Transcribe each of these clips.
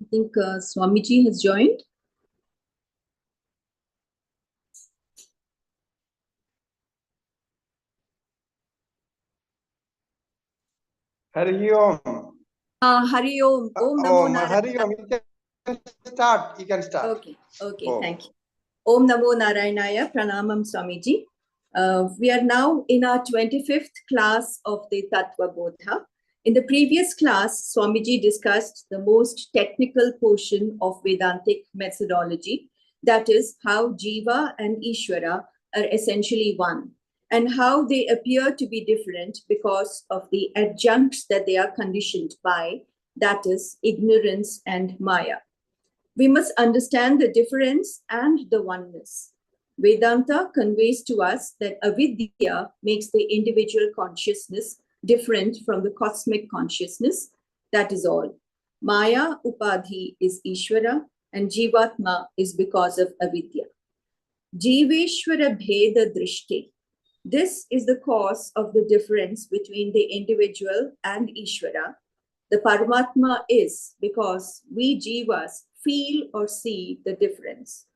I think Swamiji has joined. Hari Om. Hari Om. Om Namo Narayana. Hari Om. You can start. You can start. Okay, thank you. Om Namo Narayanaya. Pranamam Swamiji. We are now in our 25th class of the Tattvabodha. In the previous class, Swamiji discussed the most technical portion of Vedantic methodology, that is, how Jiva and Ishvara are essentially one, and how they appear to be different because of the adjuncts that they are conditioned by, that is, ignorance and Maya. We must understand the difference and the oneness. Vedanta conveys to us that avidya makes the individual consciousness different from the cosmic consciousness. That is all. Maya upadhi is Ishvara and Jivatma is because of avidya. Jiveshvara bheda drishti. This is the cause of the difference between the individual and Ishvara. The Paramatma is because we Jivas feel or see the difference.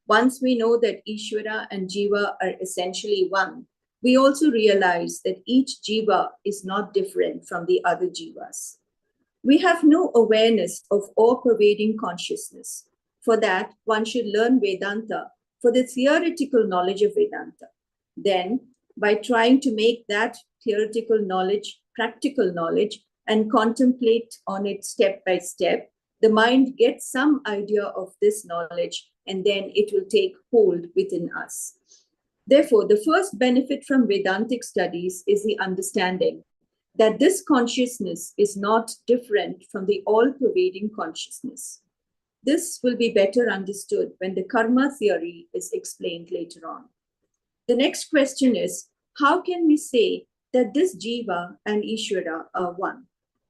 Once we know that Ishvara and Jiva are essentially one, we also realize that each Jiva is not different from the other Jivas. We have no awareness of all-pervading consciousness. For that, one should learn Vedanta for the theoretical knowledge of Vedanta. Then, by trying to make that theoretical knowledge practical knowledge and contemplate on it step by step, the mind gets some idea of this knowledge and then it will take hold within us. Therefore, the first benefit from Vedantic studies is the understanding that this consciousness is not different from the all-pervading consciousness. This will be better understood when the karma theory is explained later on. The next question is, how can we say that this Jiva and Ishvara are one?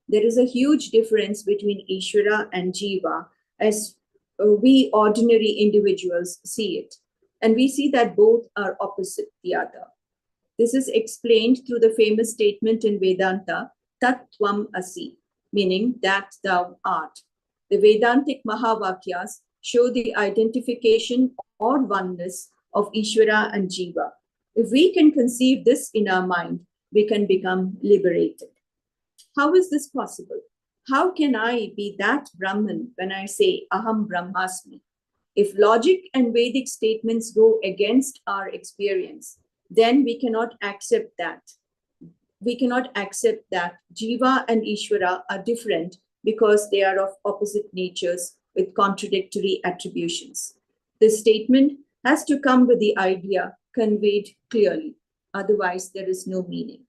There is a huge difference between Ishvara and Jiva as we ordinary individuals see it. And we see that both are opposite the other. This is explained through the famous statement in Vedanta, Tattvam Asi, meaning that thou art. The Vedantic Mahavakyas show the identification or oneness of Ishvara and Jiva. If we can conceive this in our mind, we can become liberated. How is this possible? How can I be that Brahman when I say Aham Brahmasmi? If logic and Vedic statements go against our experience, then we cannot accept that. We cannot accept that Jiva and Ishvara are different because they are of opposite natures with contradictory attributions. This statement has to come with the idea conveyed clearly. Otherwise, there is no meaning.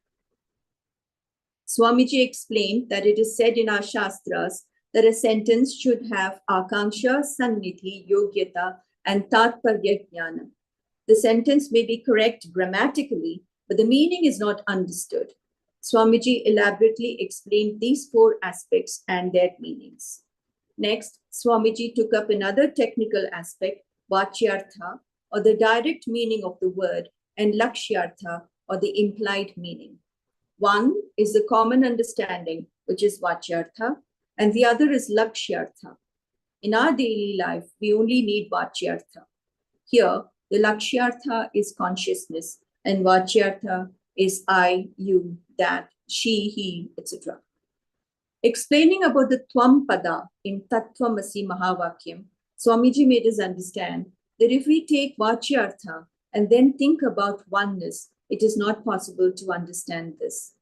Swamiji explained that it is said in our Shastras that a sentence should have Akanksha, Sannidhi, Yogyata, and Tatparya Jnana. The sentence may be correct grammatically, but the meaning is not understood. Swamiji elaborately explained these four aspects and their meanings. Next, Swamiji took up another technical aspect, Vachyartha, or the direct meaning of the word, and Lakshyartha, or the implied meaning. One is the common understanding, which is Vachyartha, and the other is Lakshyartha. In our daily life, we only need Vachyartha. Here, the Lakshyartha is consciousness, and Vachyartha is I, you, that, she, he, etc. Explaining about the Tvam Pada in Tattvamasi Mahavakyam, Swamiji made us understand that if we take Vachyartha and then think about oneness, it is not possible to understand this.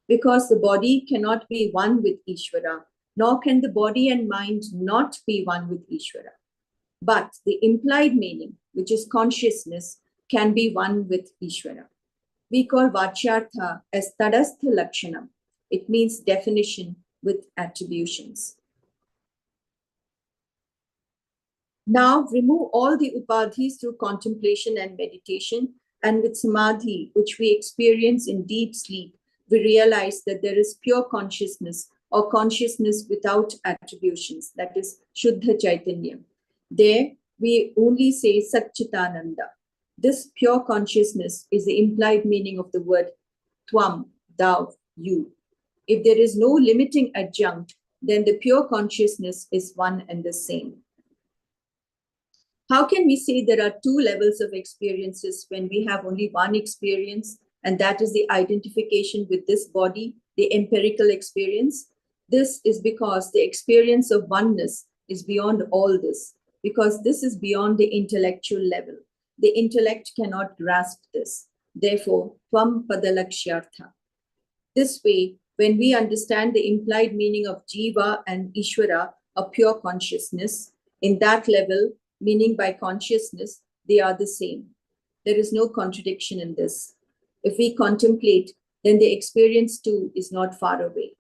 Because the body cannot be one with Ishvara, nor can the body and mind not be one with Ishvara. But the implied meaning, which is consciousness, can be one with Ishvara. We call Vachyartha as Tadastha Lakshanam. It means definition with attributions. Now remove all the upadhis through contemplation and meditation, and with samadhi, which we experience in deep sleep, we realize that there is pure consciousness or consciousness without attributions, that is Shuddha Chaitanya. There we only say Satchitananda. This pure consciousness is the implied meaning of the word Tvam, thou, you. If there is no limiting adjunct, then the pure consciousness is one and the same. How can we say there are two levels of experiences when we have only one experience, and that is the identification with this body, the empirical experience? This is because the experience of oneness is beyond all this, because this is beyond the intellectual level. The intellect cannot grasp this. Therefore, Tvam Padalakshyartha. This way, when we understand the implied meaning of Jiva and Ishvara, a pure consciousness, in that level, meaning by consciousness, they are the same. There is no contradiction in this. If we contemplate, then the experience too is not far away.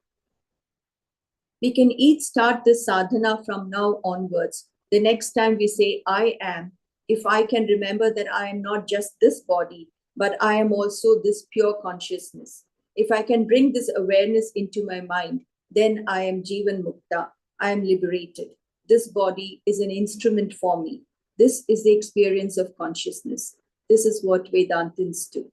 We can each start this sadhana from now onwards. The next time we say, I am, if I can remember that I am not just this body, but I am also this pure consciousness. If I can bring this awareness into my mind, then I am Jivan Mukta. I am liberated. This body is an instrument for me. This is the experience of consciousness. This is what Vedantins do.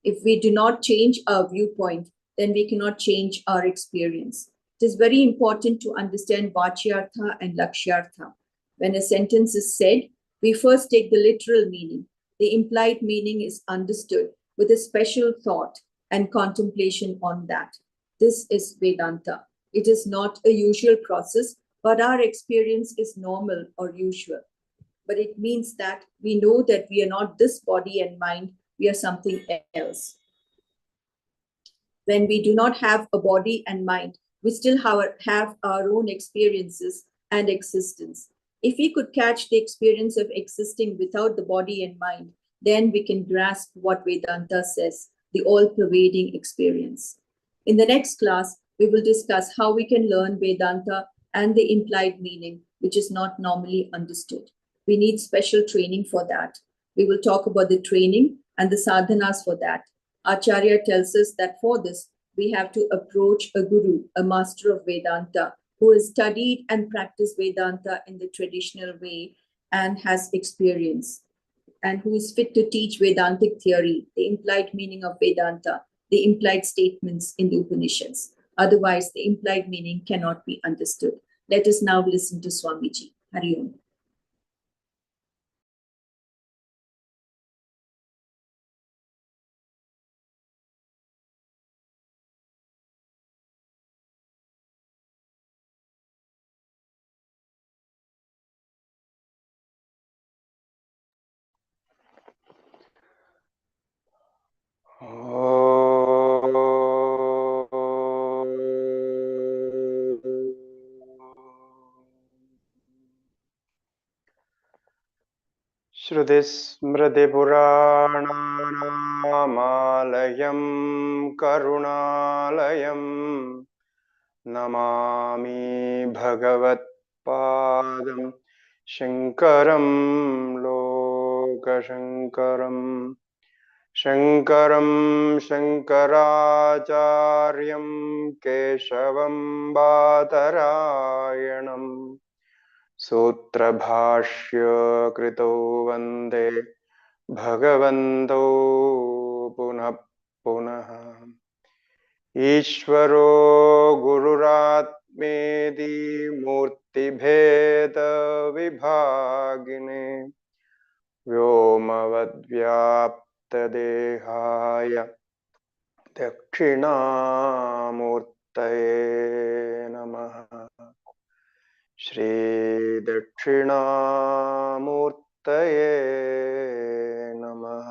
If we do not change our viewpoint, then we cannot change our experience. It is very important to understand Vachyartha and Lakshyartha. When a sentence is said, we first take the literal meaning. The implied meaning is understood with a special thought and contemplation on that. This is Vedanta. It is not a usual process, but our experience is normal or usual. But it means that we know that we are not this body and mind, we are something else. When we do not have a body and mind, we still have our own experiences and existence. If we could catch the experience of existing without the body and mind, then we can grasp what Vedanta says, the all-pervading experience. In the next class, we will discuss how we can learn Vedanta and the implied meaning, which is not normally understood. We need special training for that. We will talk about the training and the sadhanas for that. Acharya tells us that for this, we have to approach a guru, a master of Vedanta, who has studied and practiced Vedanta in the traditional way and has experience, and who is fit to teach Vedantic theory, the implied meaning of Vedanta, the implied statements in the Upanishads. Otherwise, the implied meaning cannot be understood. Let us now listen to Swamiji. Hari Om. श्रुतिस्मृतिपुराणानामालयं करुणालयं Namami भगवत्पादं शङ्करं लोकशङ्करम् शङ्करं शङ्कराचार्यं केशवं बादरायणम् सूत्रभाष्य कृतो वन्दे भगवन्तौ पुनः पुनः ईश्वरो गुरुरात्मेति मूर्तिभेद विभागिने व्योमवद्व्याप्तदेहाय दक्षिणामूर्तये नमः। श्री दक्षिणामूर्तये नमः।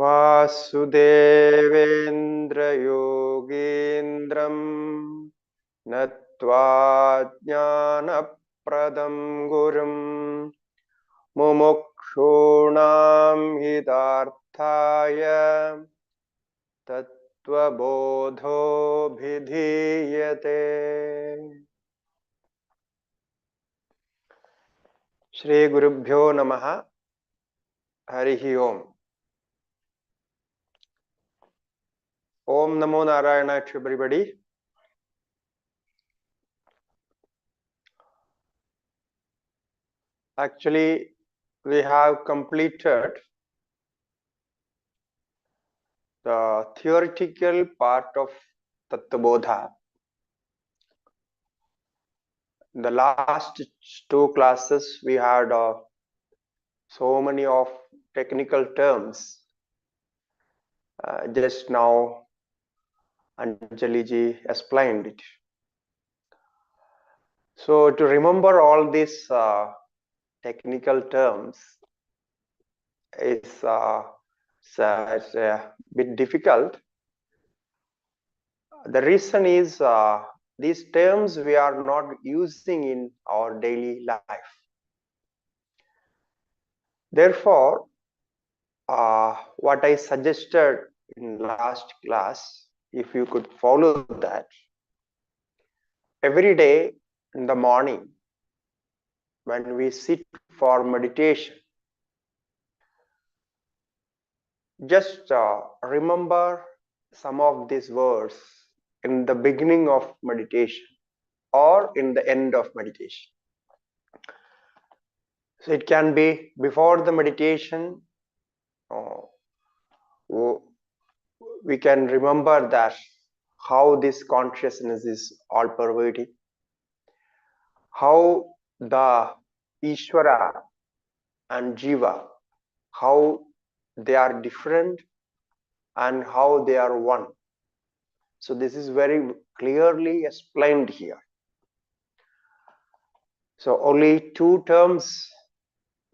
वासुदेवेन्द्र योगीन्द्रं नत्वा ज्ञानप्रदं गुरुं मुमुक्षूणां हितार्थाय तत्त्वबोधोऽभिधीयते। श्री गुरुभ्यो नमः। हरिः ओम। Om Namo Narayana to everybody. Actually, we have completed the theoretical part of Tattvabodha. The last two classes we had so many of technical terms. Just now Anjali ji explained it. So to remember all these technical terms is it's a bit difficult. The reason is these terms we are not using in our daily life. Therefore, what I suggested in last class, if you could follow that, every day in the morning when we sit for meditation, just remember some of these words in the beginning of meditation or in the end of meditation. So it can be before the meditation, we can remember that how this consciousness is all pervading, how the Ishvara and Jiva, how they are different and how they are one. So this is very clearly explained here. So only two terms,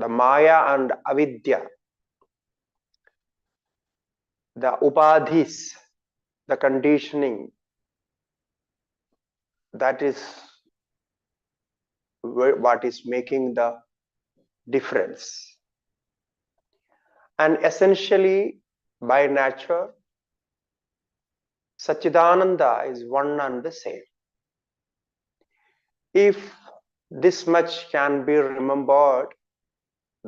the Maya and Avidya, the Upadhis, the conditioning, that is what is making the difference. And essentially, by nature, Satchidananda is one and the same. If this much can be remembered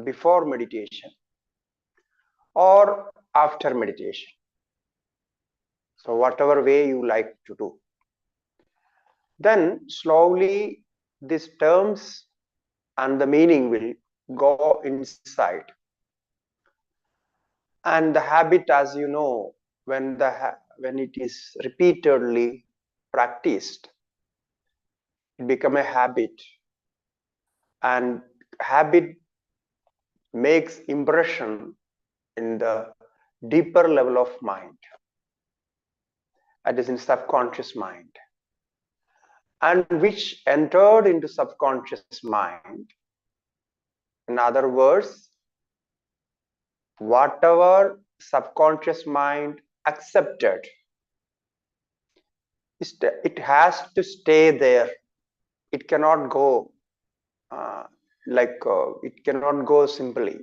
before meditation or after meditation, so whatever way you like to do, then slowly these terms and the meaning will go inside. And the habit, as you know, when it is repeatedly practiced, it becomes a habit, and habit makes impression in the deeper level of mind, that is in subconscious mind, and which entered into subconscious mind. In other words, whatever subconscious mind accepted, it has to stay there. It cannot go it cannot go simply.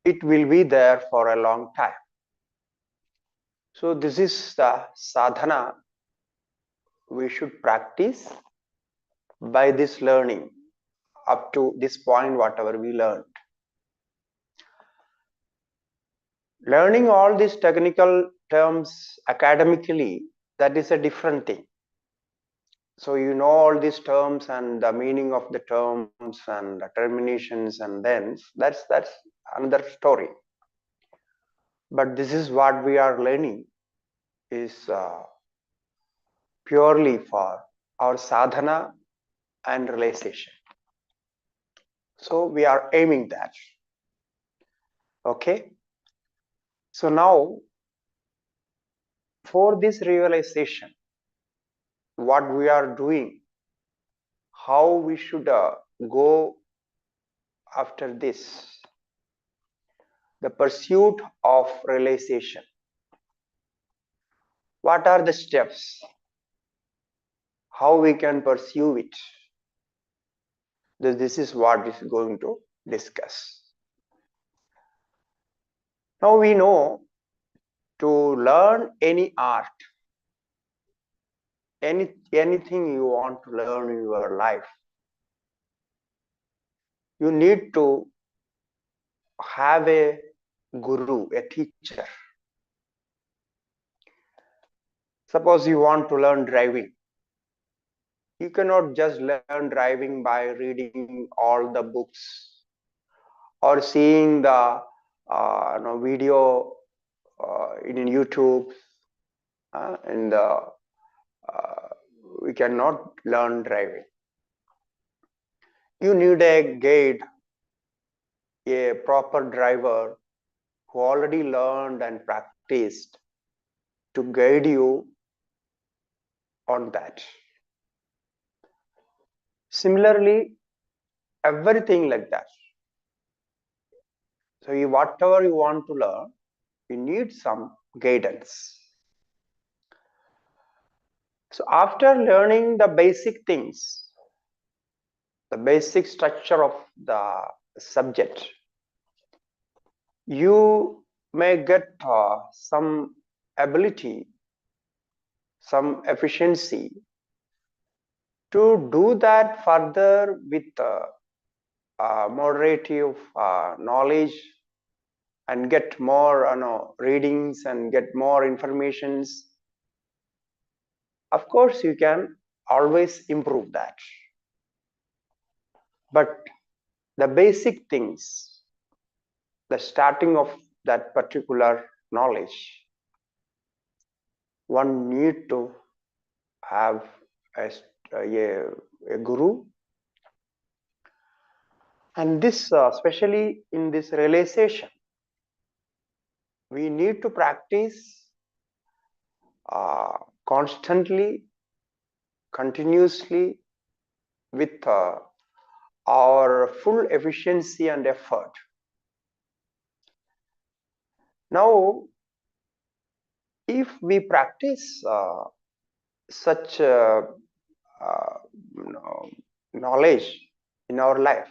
It will be there for a long time. So this is the sadhana we should practice by this learning up to this point, whatever we learned. Learning all these technical terms academically, that is a different thing. So you know all these terms and the meaning of the terms and the terminations and thens, that's another story. But this is what we are learning is purely for our sadhana and realization. So we are aiming that. Okay. So now for this realization, what we are doing, how we should go after this, the pursuit of realization. What are the steps? How we can pursue it? This is what is going to discuss. Now we know to learn any art, anything you want to learn in your life, you need to have a guru, a teacher. Suppose you want to learn driving. You cannot just learn driving by reading all the books or seeing the video in YouTube and we cannot learn driving. You need a guide, a proper driver who already learned and practiced to guide you on that. Similarly, everything like that. So whatever you want to learn, you need some guidance. So after learning the basic things, the basic structure of the subject, you may get some ability, some efficiency to do that further with moderative knowledge and get more readings and get more informations. Of course, you can always improve that. But the basic things, the starting of that particular knowledge, one need to have a guru. And this, especially in this realization, we need to practice constantly, continuously, with our full efficiency and effort. Now, if we practice such knowledge in our life,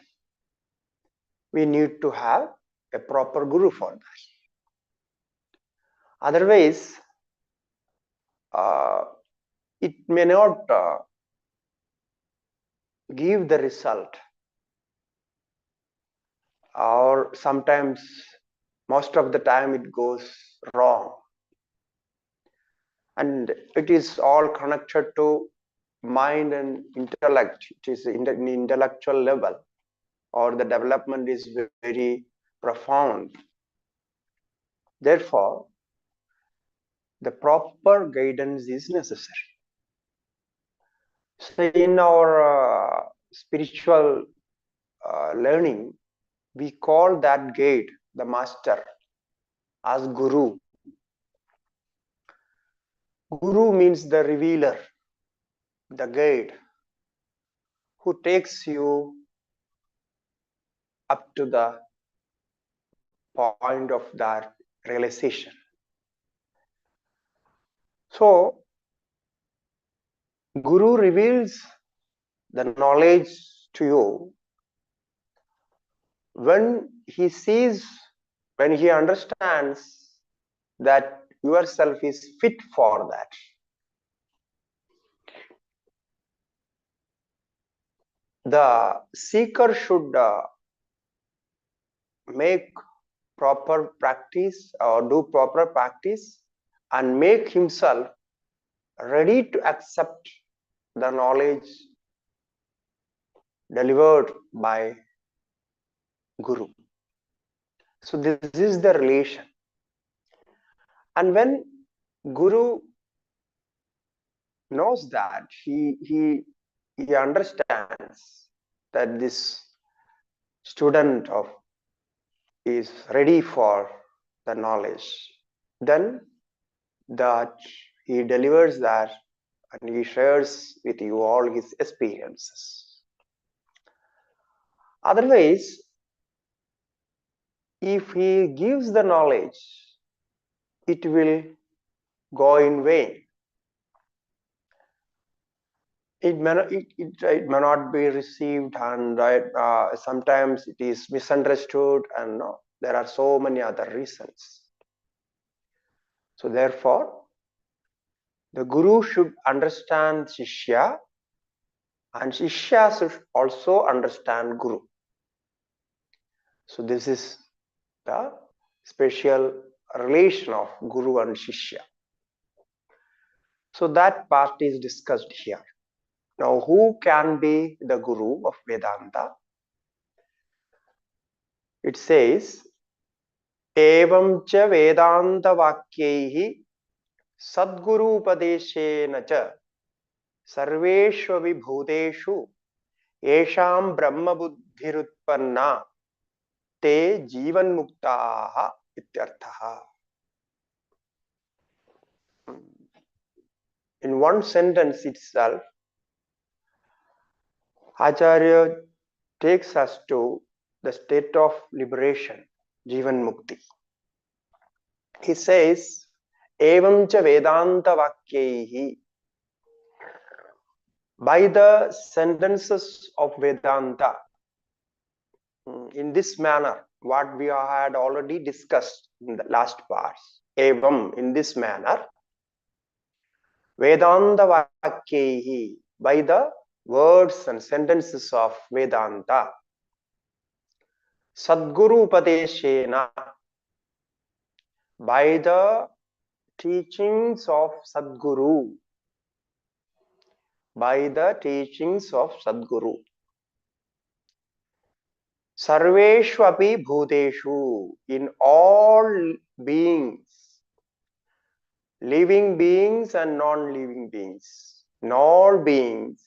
we need to have a proper guru for that. Otherwise, it may not give the result, or sometimes, most of the time, it goes wrong. And it is all connected to mind and intellect. It is in the intellectual level, or the development is very profound. Therefore, the proper guidance is necessary. So in our spiritual learning, we call that guide, the master, as guru. Guru means the revealer, the guide, who takes you up to the point of that realization. So, Guru reveals the knowledge to you when he sees, when he understands that yourself is fit for that. The seeker should make proper practice or do proper practice and make himself ready to accept the knowledge delivered by Guru. So this is the relation. And when Guru knows that, he understands that this student is ready for the knowledge, then that he delivers that and he shares with you all his experiences. Otherwise, if he gives the knowledge, it will go in vain. It may not be received, and sometimes it is misunderstood, and there are so many other reasons. So therefore, the Guru should understand Shishya, and Shishya should also understand Guru. So this is the special relation of Guru and Shishya. So that part is discussed here. Now, who can be the Guru of Vedanta? It says, Evam cha Vedanta Vakyaihi Sadguru Upadeshena cha Sarveshvavi Bhuteshu Yesham Brahma Buddhirutpanna Te Jivan Muktaha Ityarthaha. In one sentence itself, Acharya takes us to the state of liberation, Jivan Mukti. He says, Evam cha Vedanta Vakyaihi. By the sentences of Vedanta, in this manner, what we had already discussed in the last parts, Evam, in this manner, Vedanta Vakyaihi, by the words and sentences of Vedanta, Sadguru Upadeshena, by the teachings of Sadguru, by the teachings of Sadguru. Sarveshvapi Bhuteshu, in all beings, living beings and non-living beings, in all beings,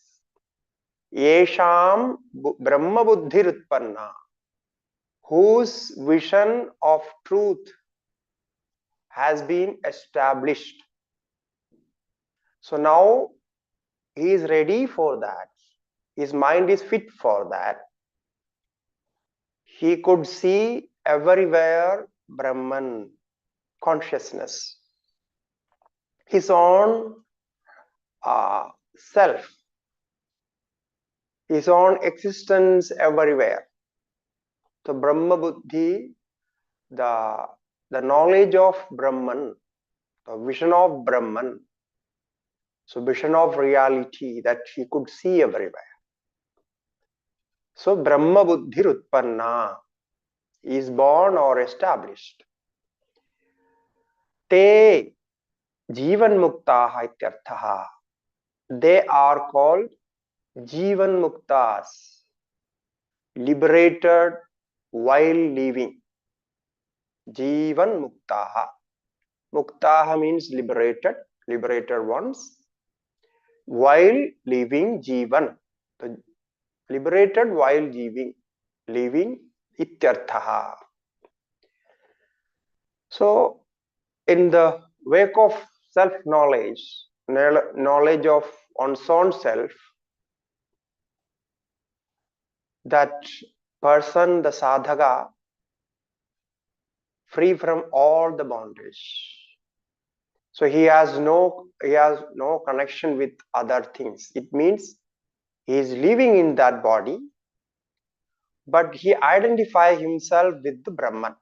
Yesham Brahma Buddhirutpanna, whose vision of truth has been established. So now he is ready for that. His mind is fit for that. He could see everywhere Brahman, consciousness, his own self, his own existence everywhere. So Brahma Buddhi, the knowledge of Brahman, the vision of Brahman, so vision of reality that he could see everywhere. So Brahma Buddhi Utpanna is born or established. Te Jivan Muktaha Ityarthaha. They are called Jivan Muktas, liberated while living. Jivan Muktaha. Muktaha means liberated, liberated ones. While living, Jivan. Liberated while living Ityarthaha. So, in the wake of self-knowledge, knowledge of one's own self, that person, the sadhaka, free from all the bondage. So he has no connection with other things. It means he is living in that body, but he identifies himself with the Brahman.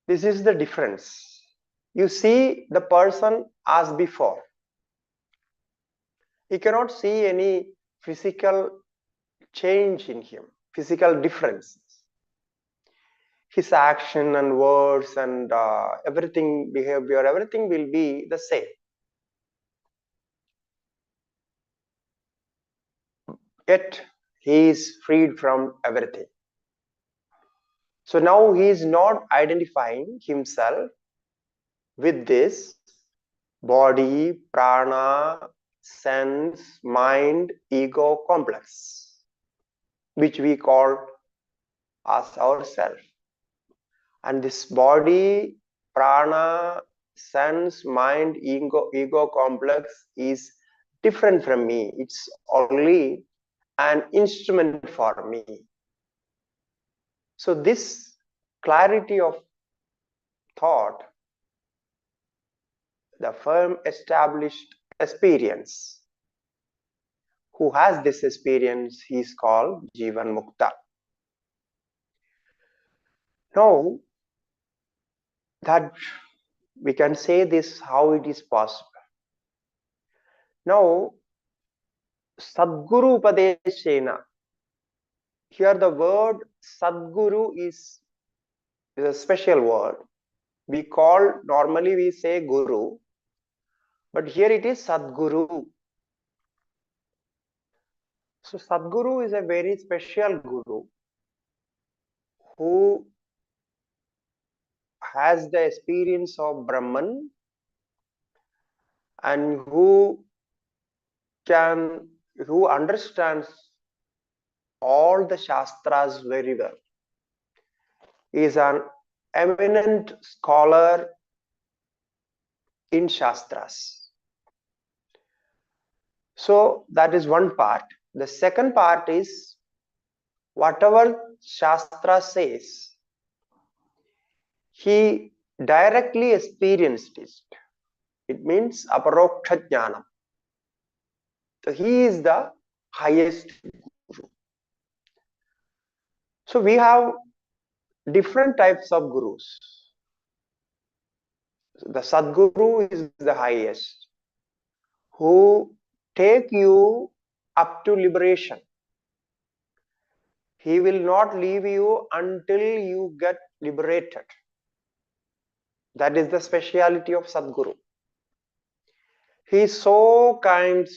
This is the difference. You see the person as before. He cannot see any physical change in him, physical differences. His action and words and everything, behavior, everything will be the same. Yet he is freed from everything. So now he is not identifying himself with this body, prana, sense, mind, ego complex, which we call as ourself. And this body, prana, sense, mind, ego complex is different from me. It's only an instrument for me. So this clarity of thought, the firm established experience, who has this experience, he is called Jivan Mukta. Now that we can say this, how it is possible. Now, Sadguru Upadeshena. Here the word Sadguru is a special word. Normally we say Guru, but here it is Sadguru. So Sadguru is a very special Guru who has the experience of Brahman and who understands all the Shastras very well. He is an eminent scholar in Shastras. So that is one part. The second part is whatever Shastra says, he directly experienced it. It means aparoksha jnanam. So he is the highest guru. So we have different types of gurus. The Sadguru is the highest, who take you up to liberation. He will not leave you until you get liberated. That is the speciality of Sadguru. He is so kind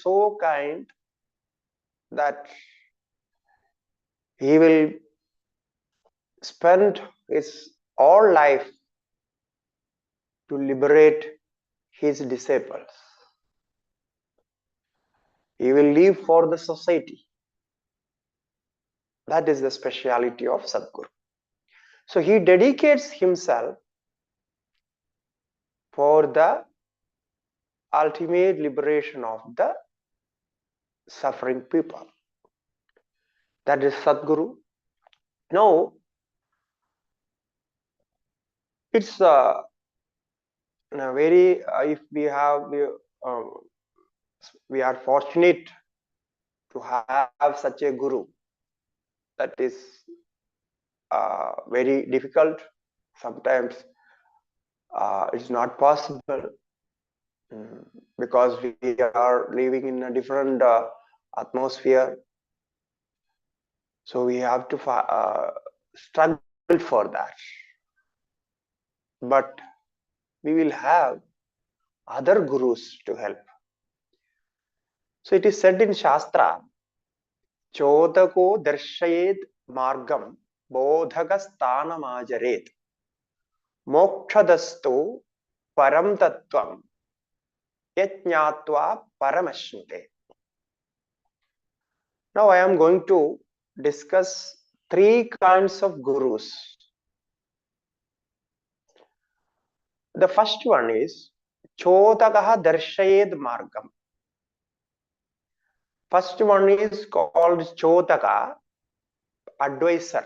that he will spend his whole life to liberate his disciples. He will live for the society. That is the speciality of Sadguru. So he dedicates himself for the ultimate liberation of the suffering people. That is Sadguru. Now, it's very, if we have, we are fortunate to have such a guru. That is very difficult. Sometimes it's not possible because we are living in a different atmosphere. So we have to struggle for that. But we will have other gurus to help. So it is said in Shastra, Chodako darshayed margam bodhagasthanam ajaret mokshadastu param tattvam yajñatva paramashnite. Now I am going to discuss three kinds of gurus. The first one is Chodakaha darshayed margam. First one is called Chodaka, advisor.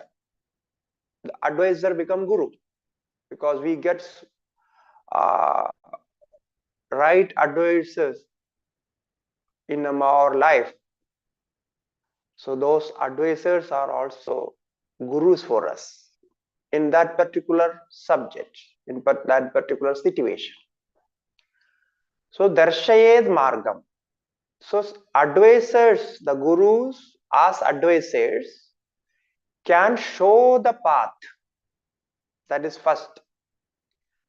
The advisor become guru because we get right advisors in our life. So those advisors are also gurus for us in that particular subject, in that particular situation. So darshayed margam. So advisors, the gurus as advisors can show the path. That is first.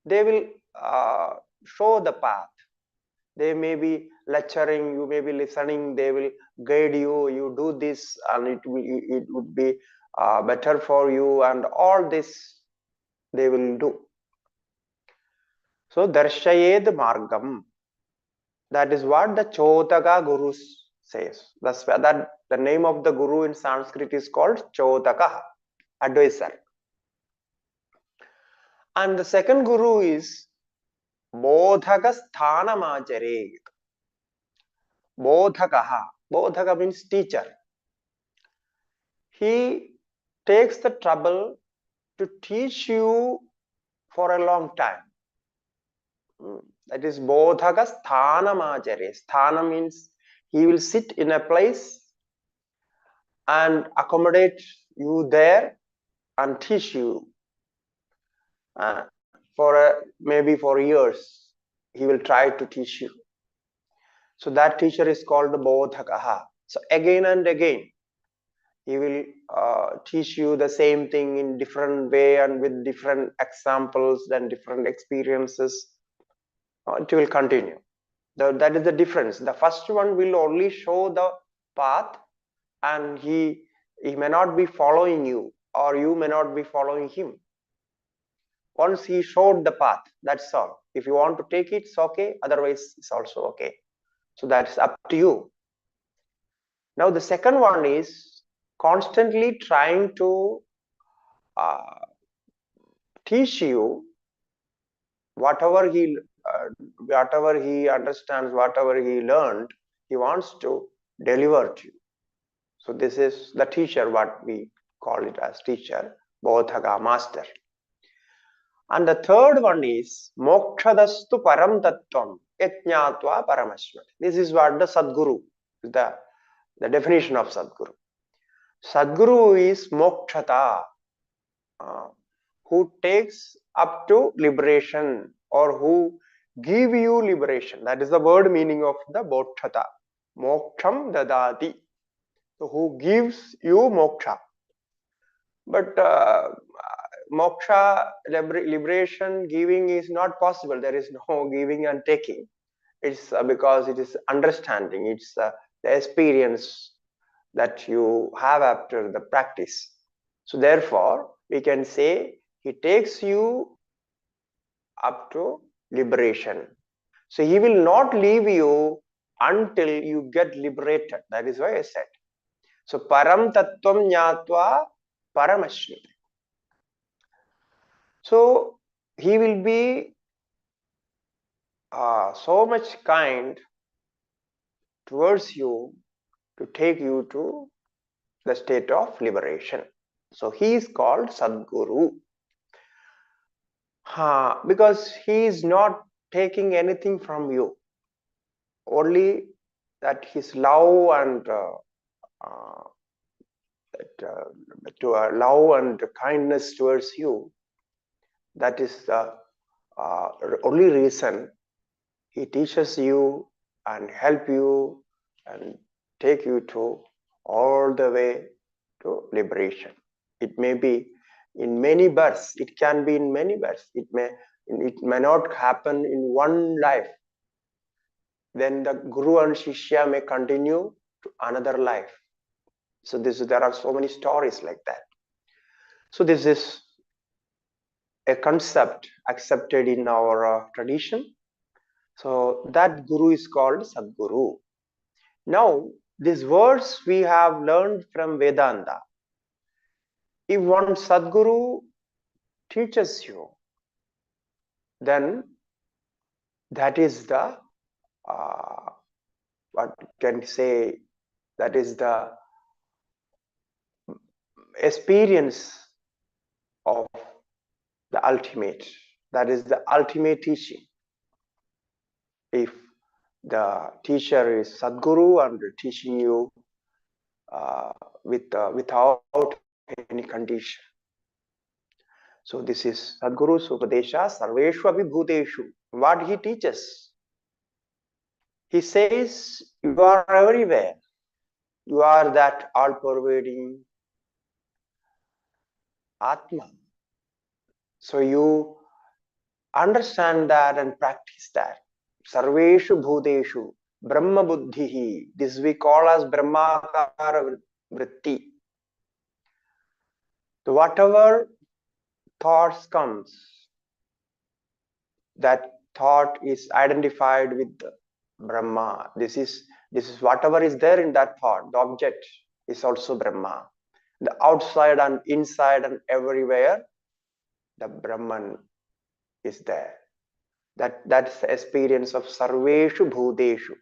They will show the path. They may be lecturing, you may be listening, they will guide you, you do this and it would be better for you, and all this they will do. So darshayed margam. That is what the Chodaka Guru says. That the name of the Guru in Sanskrit is called Chodaka, advisor. And the second Guru is Bodhaka Sthanamajaret. Bodhakaha. Bodhaka means teacher. He takes the trouble to teach you for a long time. That is Bodhaka Sthanamajare. Sthana means he will sit in a place and accommodate you there and teach you. Maybe for years, he will try to teach you. So that teacher is called Bodhakaha. So again and again, he will teach you the same thing in different way and with different examples and different experiences. It will continue. That is the difference. The first one will only show the path, and he may not be following you, or you may not be following him. Once he showed the path, that's all. If you want to take it, it's okay. Otherwise, it's also okay. So that's up to you. Now, the second one is constantly trying to teach you whatever he understands, whatever he learned, he wants to deliver to you. So this is the teacher, what we call it as teacher, Bodhaka, master. And the third one is Mokshadastu Param Tattvam Yajñātva Paramashvat. This is what the Sadguru, the definition of Sadguru. Sadguru is Mokshata, who takes up to liberation, or who give you liberation. That is the word meaning of the Mokshata. Moksham dadati. So who gives you moksha. But moksha, liberation, giving is not possible. There is no giving and taking. It's because it is understanding. It's the experience that you have after the practice. So therefore, we can say he takes you up to liberation. So he will not leave you until you get liberated. That is why I said. So param tattvam jnatva paramashmit. So he will be so much kind towards you to take you to the state of liberation. So he is called Sadguru. Because he is not taking anything from you. Only that his love and love and kindness towards you, that is the only reason he teaches you and help you and take you to all the way to liberation. It may be in many births. It can be in many births. It may not happen in one life. Then the Guru and Shishya may continue to another life. So there are so many stories like that. So this is a concept accepted in our tradition. So that Guru is called Sadguru. Now, these words we have learned from Vedanta. If one Sadguru teaches you, then that is the what can say, that is the experience of the ultimate. That is the ultimate teaching. If the teacher is Sadguru and teaching you without any condition. So this is Sadguru's Upadesha Sarveshu Abhibhuteshu. What he teaches, he says, you are everywhere. You are that all-pervading Atma. So you understand that and practice that. Sarveshu Bhuteshu Brahma Buddhihi. This we call as Brahmakara Vritti. So whatever thoughts comes, that thought is identified with Brahma. This is whatever is there in that thought. The object is also Brahma. The outside and inside and everywhere, the Brahman is there. That's the experience of Sarveshu Bhuteshu.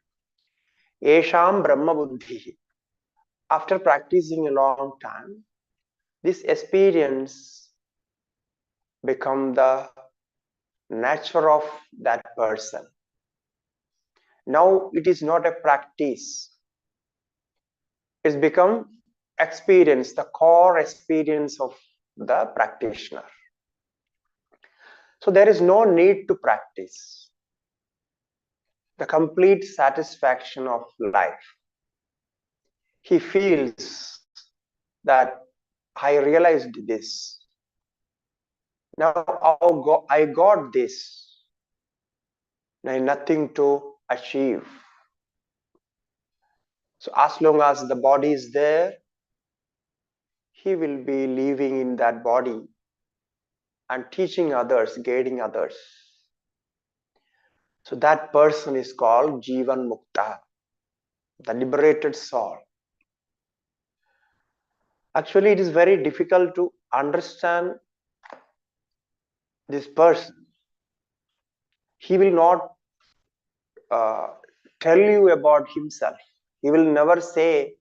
Esham Brahma Buddhi. After practicing a long time, this experience become the nature of that person. Now it is not a practice. It's become experience, the core experience of the practitioner. So there is no need to practice. The complete satisfaction of life. He feels that I realized this. Now I got this. Now nothing to achieve. So as long as the body is there, he will be living in that body and teaching others, guiding others. So that person is called Jivan Mukta, the liberated soul. Actually, it is very difficult to understand this person. He will not tell you about himself. He will never say,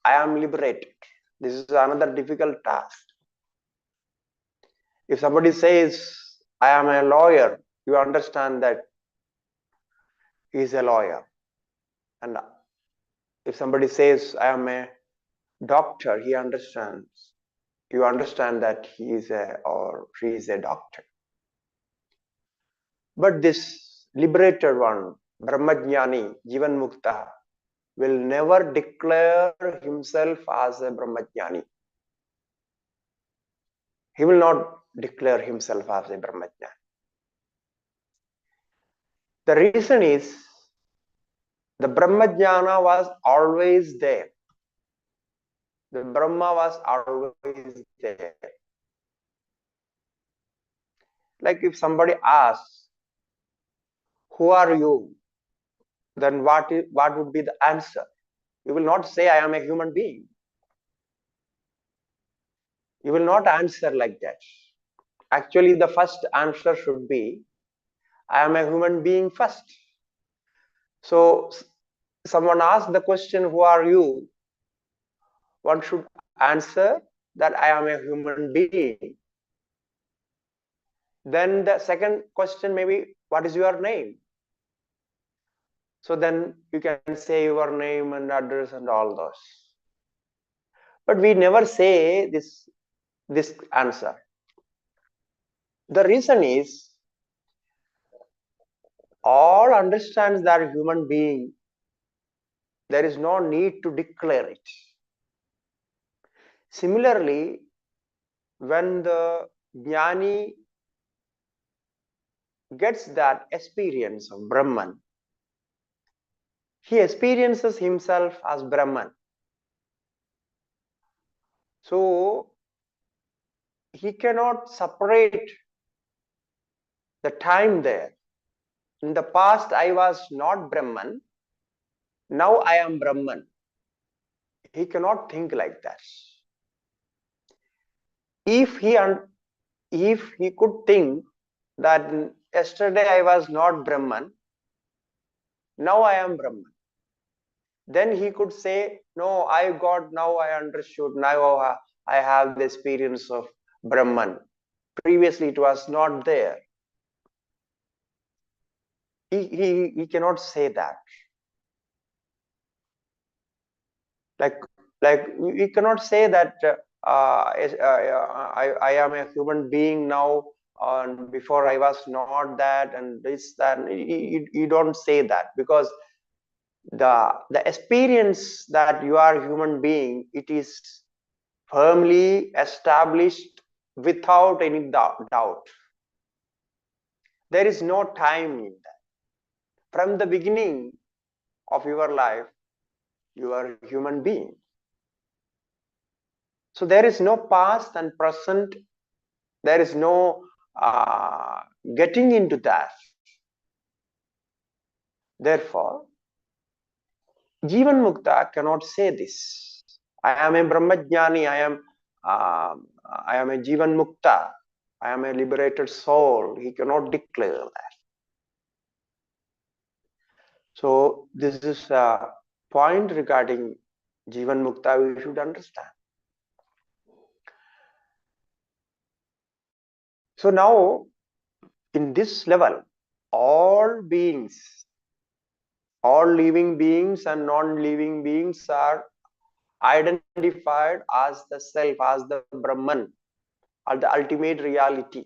I am liberated. This is another difficult task. If somebody says, I am a lawyer, you understand that he is a lawyer. And if somebody says, I am a doctor, he understands. You understand that he is a or she is a doctor. But this liberated one, Brahmajnani, Jivan Mukta, will never declare himself as a Brahmajnani. He will not declare himself as a Brahmajnani. The reason is the Brahmajnana was always there. The Brahma was always there. Like if somebody asks, who are you? Then what would be the answer? You will not say, I am a human being. You will not answer like that. Actually, the first answer should be, I am a human being first. So, someone asks the question, who are you? One should answer that I am a human being. Then the second question may be, what is your name? So then you can say your name and address and all those. But we never say this answer. The reason is, all understands that human being, there is no need to declare it. Similarly, when the jnani gets that experience of Brahman, he experiences himself as Brahman. So he cannot separate the time there. In the past, I was not Brahman. Now I am Brahman. He cannot think like that. If he could think that yesterday I was not Brahman, now I am Brahman, then he could say, no, now I understood, now I have the experience of Brahman. Previously it was not there. He cannot say that. Like we cannot say that I am a human being now, and before I was not that, and this, that. You don't say that, because the experience that you are a human being, it is firmly established without any doubt. There is no time in that. From the beginning of your life, you are a human being. So there is no past and present. There is no getting into that. Therefore, Jivan Mukta cannot say this. I am a Brahmajnani, I am a Jivan Mukta, I am a liberated soul. He cannot declare that. So this is a point regarding Jivan Mukta we should understand. So now, in this level, all beings, all living beings and non-living beings are identified as the self, as the Brahman, or the ultimate reality.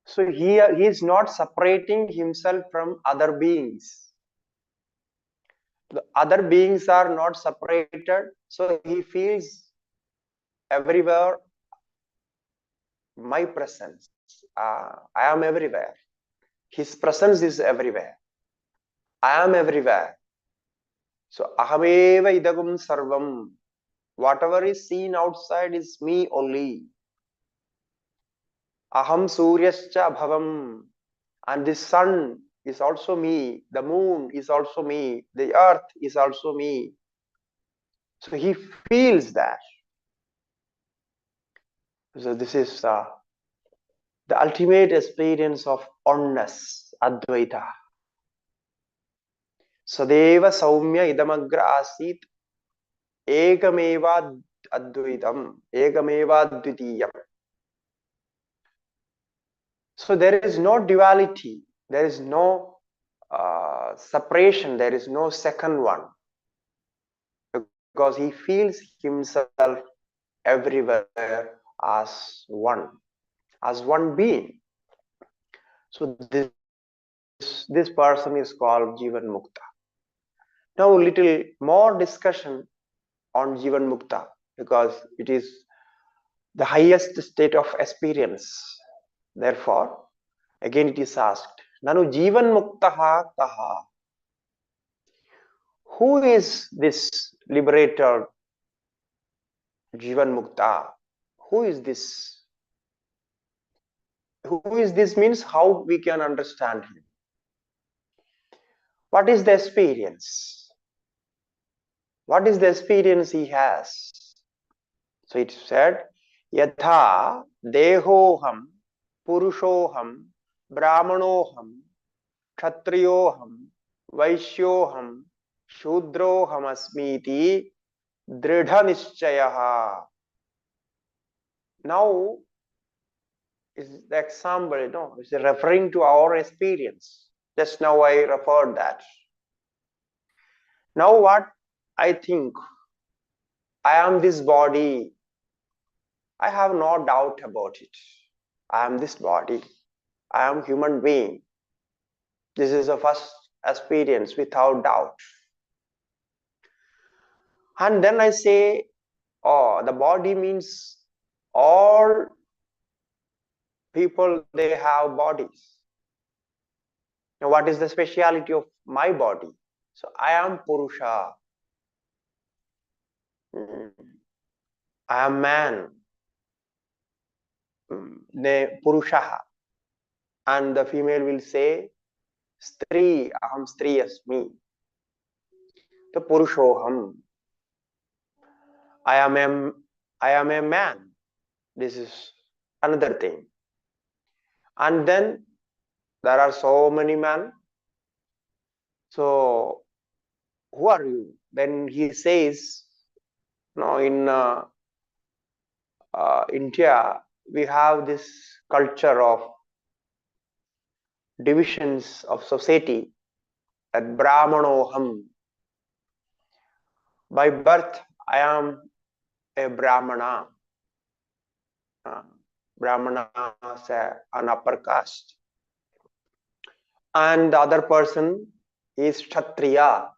So he is not separating himself from other beings. The other beings are not separated, so he feels everywhere my presence. I am everywhere. His presence is everywhere. I am everywhere. So ahameva idagum sarvam. Whatever is seen outside is me only. Aham Suryascha Bhavam. And the sun is also me, the moon is also me, the earth is also me. So he feels that. So this is the ultimate experience of oneness, Advaita. Sadeva Saumya Idamagra Asit Ekameva Advaitam Ekameva Dvitiyam. So there is no duality, there is no separation, there is no second one, because he feels himself everywhere as one being. So this person is called Jivan Mukta. Now little more discussion on Jivan Mukta, because it is the highest state of experience. Therefore, again it is asked, Nanu Jivan Muktaha Kaha? Who is this liberator Jivan Mukta? Who is this? Who is this means how we can understand him. What is the experience? What is the experience he has? So it said, Yatha Dehoham Purushoham Brahmanoham Kshatriyoham Vaishyoham Shudroham Asmiti Dridha Nishchayaha. Now is the example, it's referring to our experience. Just now I referred that. Now what I think, I am this body. I have no doubt about it. I am this body. I am human being. This is the first experience without doubt. And then I say, oh, the body means all people, they have bodies. Now what is the speciality of my body? So I am Purusha. I am man. Purusha. And the female will say, Stri, aham Stri asmi. The Purushoham. I am a man. This is another thing. And then there are so many men. So who are you? Then he says, no, in India, we have this culture of divisions of society, that Brahmanoham. By birth, I am a Brahmana. Brahmana is an upper caste. And the other person is Kshatriya,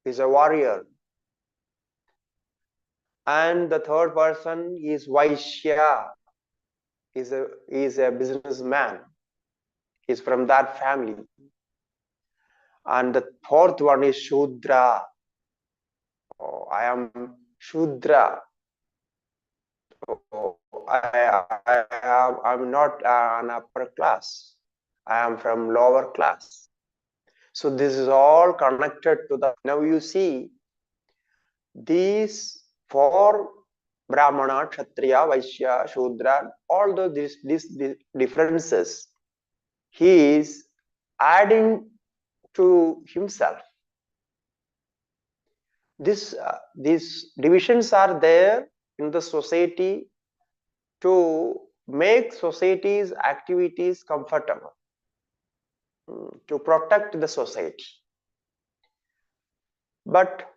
is a warrior. And the third person is Vaishya, is a businessman. He's from that family. And the fourth one is Shudra. Oh, I am Shudra. Oh, I'm not an upper class. I am from lower class. So this is all connected to the. Now you see, these four Brahmana, Kshatriya, Vaishya, Shudra, all these differences, he is adding to himself. These divisions are there in the society to make society's activities comfortable, to protect the society. But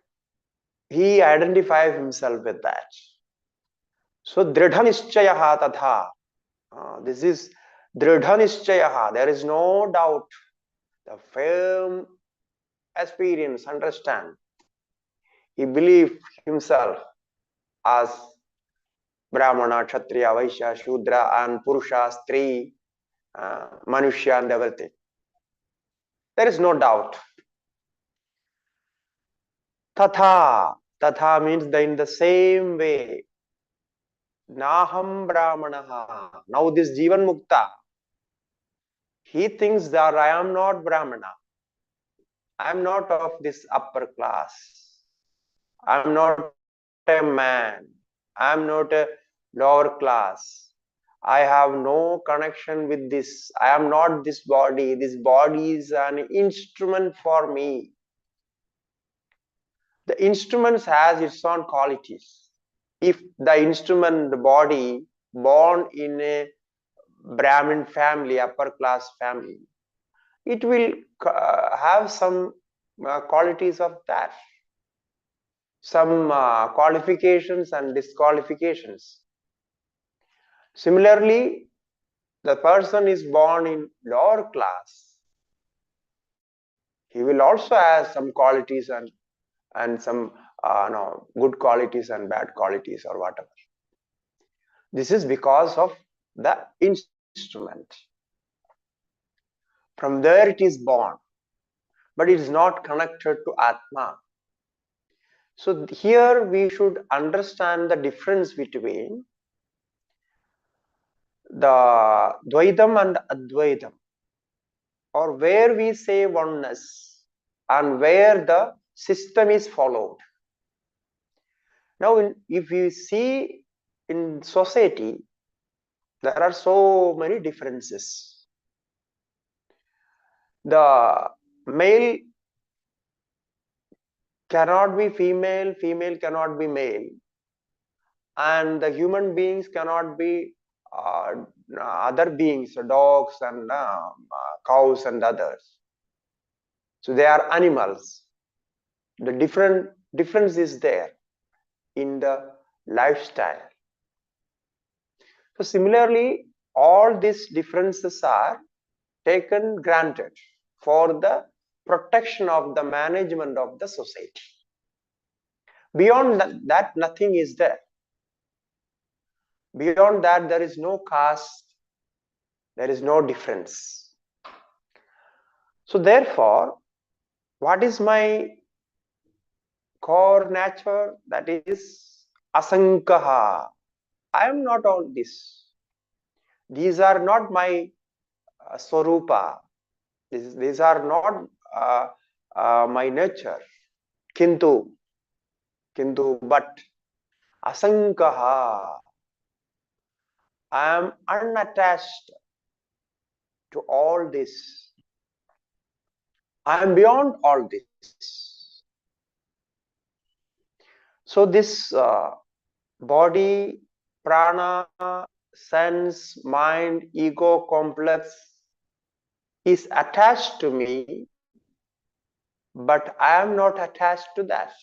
he identifies himself with that. So Dridha Nishchayaha Tatha. This is Dridha Nishchayaha. There is no doubt. The firm experience, understand. He believes himself as Brahmana, Kshatriya, Vaishya, Shudra, and Purusha, Stri, Manushya, and everything. There is no doubt. Tatha. Tatha means in the same way. Naham Brahmanaha. Now this Jivan Mukta, he thinks that I am not Brahmana. I am not of this upper class. I am not a man. I am not a lower class. I have no connection with this. I am not this body. This body is an instrument for me. The instrument has its own qualities. If the instrument, the body, born in a Brahmin family, upper class family, it will have some qualities of that, some qualifications and disqualifications. Similarly, the person is born in lower class, he will also have some qualities and some no, good qualities and bad qualities or whatever. This is because of the instrument. From there it is born, but it is not connected to Atma. So here we should understand the difference between the Dvaitam and Advaitam, or where we say oneness and where the system is followed. Now, if you see in society, there are so many differences. The male cannot be female, female cannot be male, and the human beings cannot be other beings, dogs and cows and others. So they are animals. The difference is there in the lifestyle. So similarly, all these differences are taken granted for the protection of the management of the society. Beyond that, nothing is there. Beyond that, there is no caste, there is no difference. So therefore, what is my core nature? That is asankaha. I am not all this. These are not my swarupa. These are not my nature. Kintu, but asankaha. I am unattached to all this. I am beyond all this. So this body, prana, sense, mind, ego complex is attached to me, but I am not attached to that.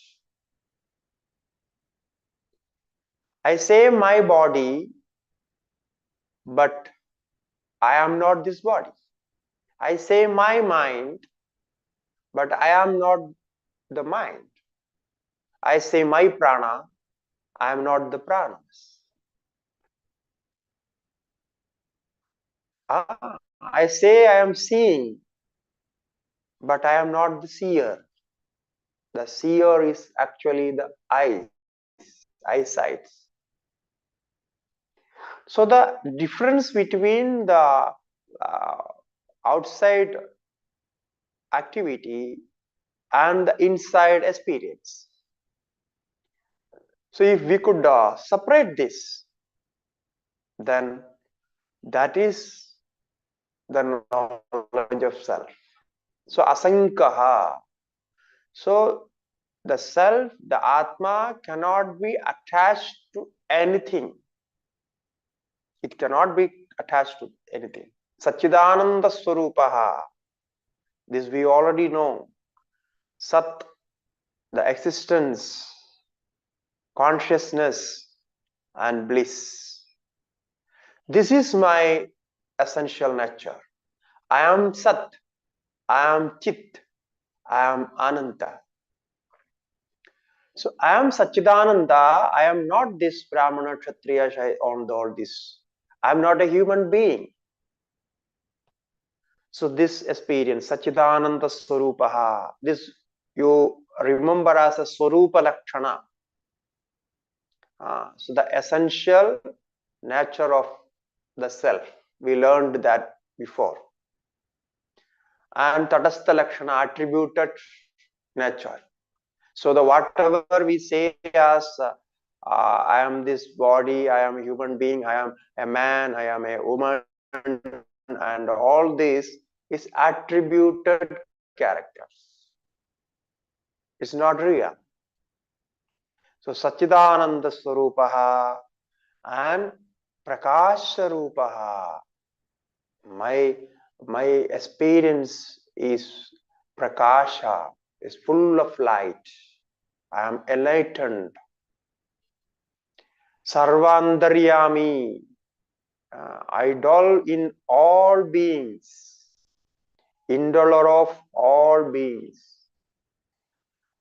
I say my body, but I am not this body. I say my mind, but I am not the mind. I say my prana, I am not the pranas. I say I am seeing, but I am not the seer. The seer is actually the eyesight. So the difference between the outside activity and the inside experience. So if we could separate this, then that is the knowledge of self. So asankaha. So the self, the Atma cannot be attached to anything. It cannot be attached to anything. Satchidananda Swarupaha. This we already know. Sat, the existence, consciousness, and bliss. This is my essential nature. I am Sat, I am Chit, I am Ananta. So I am Satchidananda, I am not this Brahmana, Kshatriya, on all this. I am not a human being. So this experience, Satchidananda Swarupaha, this you remember as a Swarupa Lakshana. So the essential nature of the self, we learned that before. And Tatastha Lakshana, attributed nature. So the whatever we say as I am this body, I am a human being, I am a man, I am a woman, and all this is attributed characters. It's not real. So Satchidananda Swarupaha and Prakasha Rupaha. My experience is Prakasha, is full of light. I am enlightened. Sarvandaryami, I dwell in all beings, indweller of all beings.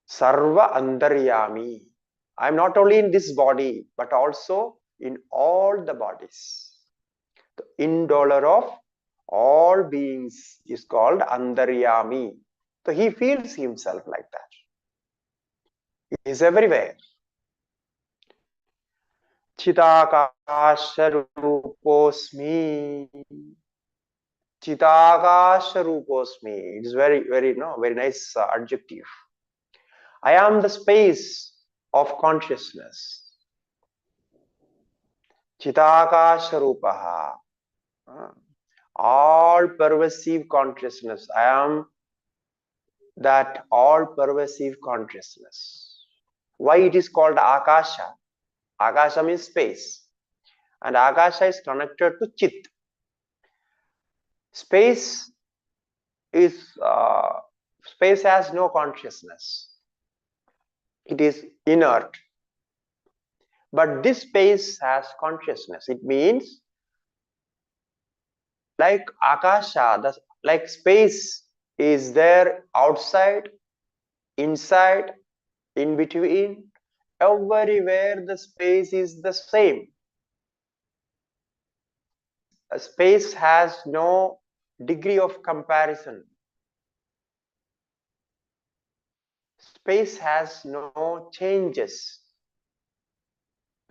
Sarva Andaryami, I am not only in this body, but also in all the bodies. The indweller of all beings is called Andaryami. So he feels himself like that. He is everywhere. Chitakasha Ruposmi. Chitakasha Ruposmi. It is very, very nice adjective. I am the space of consciousness. Chitakasha Rupaha. All pervasive consciousness. I am that all pervasive consciousness. Why it is called Akasha? Akasha means space. And Akasha is connected to Chit. Space has no consciousness. It is inert. But this space has consciousness. It means like Akasha, like space is there outside, inside, in between. Everywhere the space is the same. A space has no degree of comparison. Space has no changes.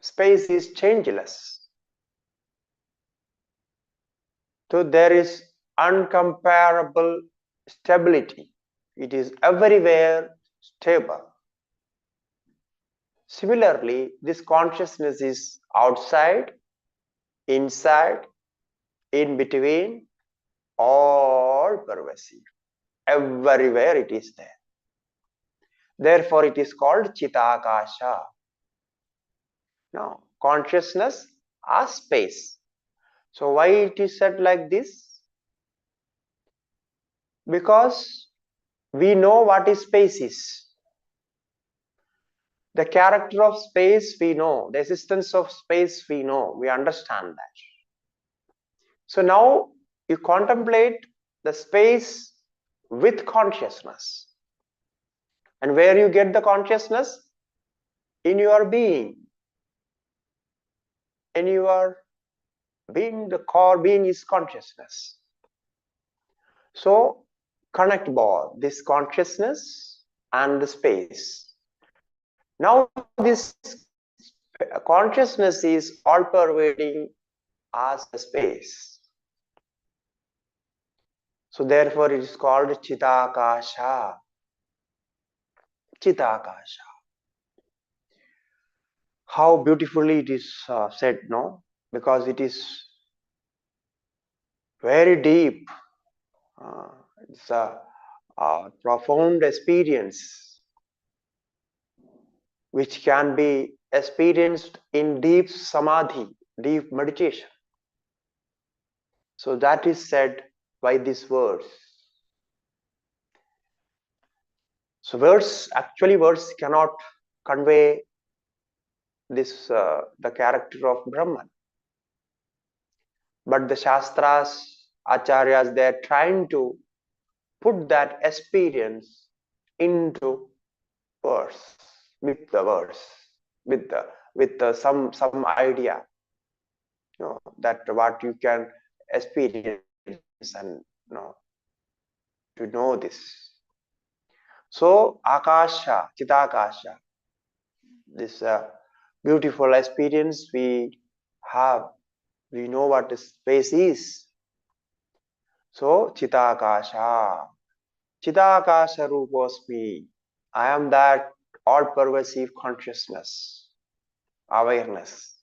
Space is changeless. So there is uncomparable stability. It is everywhere stable. Similarly, this consciousness is outside, inside, in between, all pervasive. Everywhere it is there. Therefore, it is called Chitakasha. Now, consciousness as space. So, why it is said like this? Because we know what is space is. The character of space we know, the existence of space we know, we understand that. So now you contemplate the space with consciousness. And where you get the consciousness? In your being. In your being, the core being is consciousness. So connect both this consciousness and the space. Now this consciousness is all pervading as a space. So therefore it is called Chitakasha. Chitakasha. How beautifully it is said, no? Because it is very deep. It's a profound experience which can be experienced in deep samadhi, deep meditation. So that is said by this verse. So words cannot convey this the character of Brahman. But the Shastras, Acharyas, they are trying to put that experience into verse, with the verse, with some idea, that what you can experience and to know this. So Akasha, Chitakasha, this beautiful experience we have. We know what space is. So, Chitakasha. Chitakasha Rupasmi. I am that all-pervasive consciousness, awareness.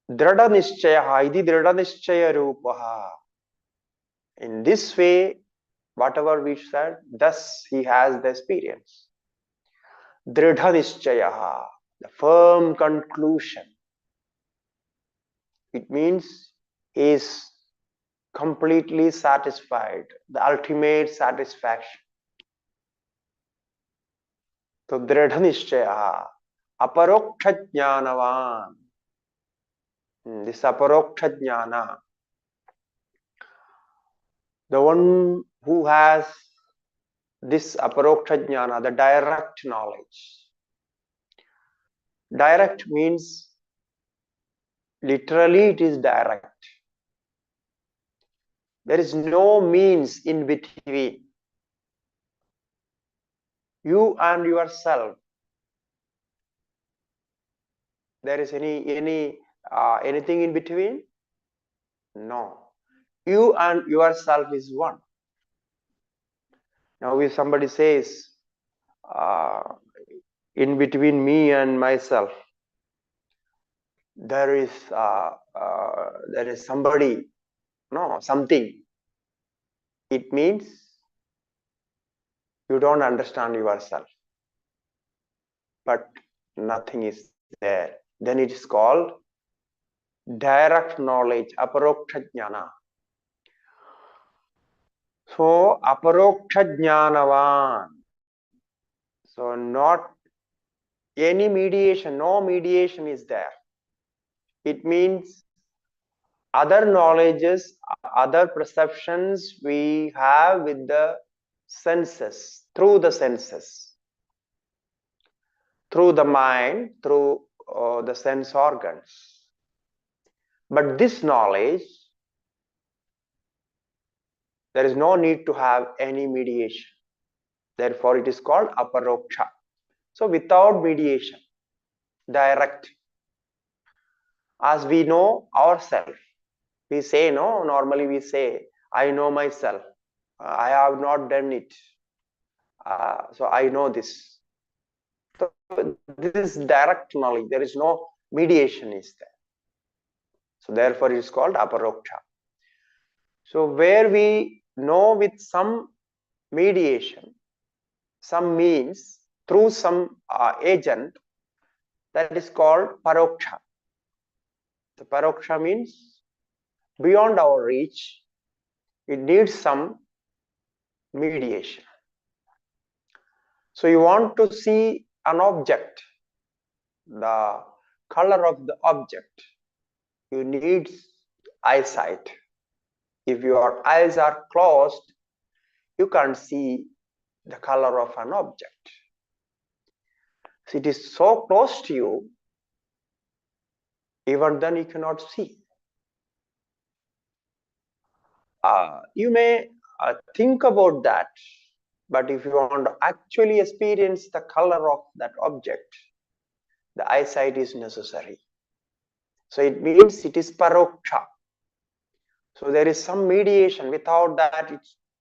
Drada Nishchayaha. Idi Drada Nishchaya Rupaha. In this way, whatever we said, thus he has the experience. Dridha Nishchayaha. The firm conclusion. It means he is completely satisfied, the ultimate satisfaction. So Dridha Nishchaya, Aparoksha Jnanavan. This Aparoksha Jnana, the one who has this Aparoksha Jnana, the direct knowledge. Direct means literally it is direct. There is no means in between. You and yourself. There is anything in between? No. You and yourself is one. Now, if somebody says, in between me and myself, there is somebody, no, something. It means you don't understand yourself, but nothing is there. Then it is called direct knowledge, aparoksha jnana. So, aparoksha jnanavan. So, not any mediation, no mediation is there. It means other knowledges, other perceptions we have with the senses, through the senses, through the mind, through the sense organs. But this knowledge, there is no need to have any mediation. Therefore, it is called aparoksha. So, without mediation, direct. As we know ourselves, we say, no, normally we say, I know myself. I have not done it. So I know this. So this is direct knowledge. There is no mediation is there. So therefore it is called aparoksha. So where we know with some mediation, some means, through some agent, that is called paroksha. The paroksha means beyond our reach. It needs some mediation. So you want to see an object, the color of the object, you need eyesight. If your eyes are closed, you can't see the color of an object. So it is so close to you, even then you cannot see. You may think about that, but if you want to actually experience the color of that object, the eyesight is necessary. So it means it is paroksha. So there is some mediation. Without that,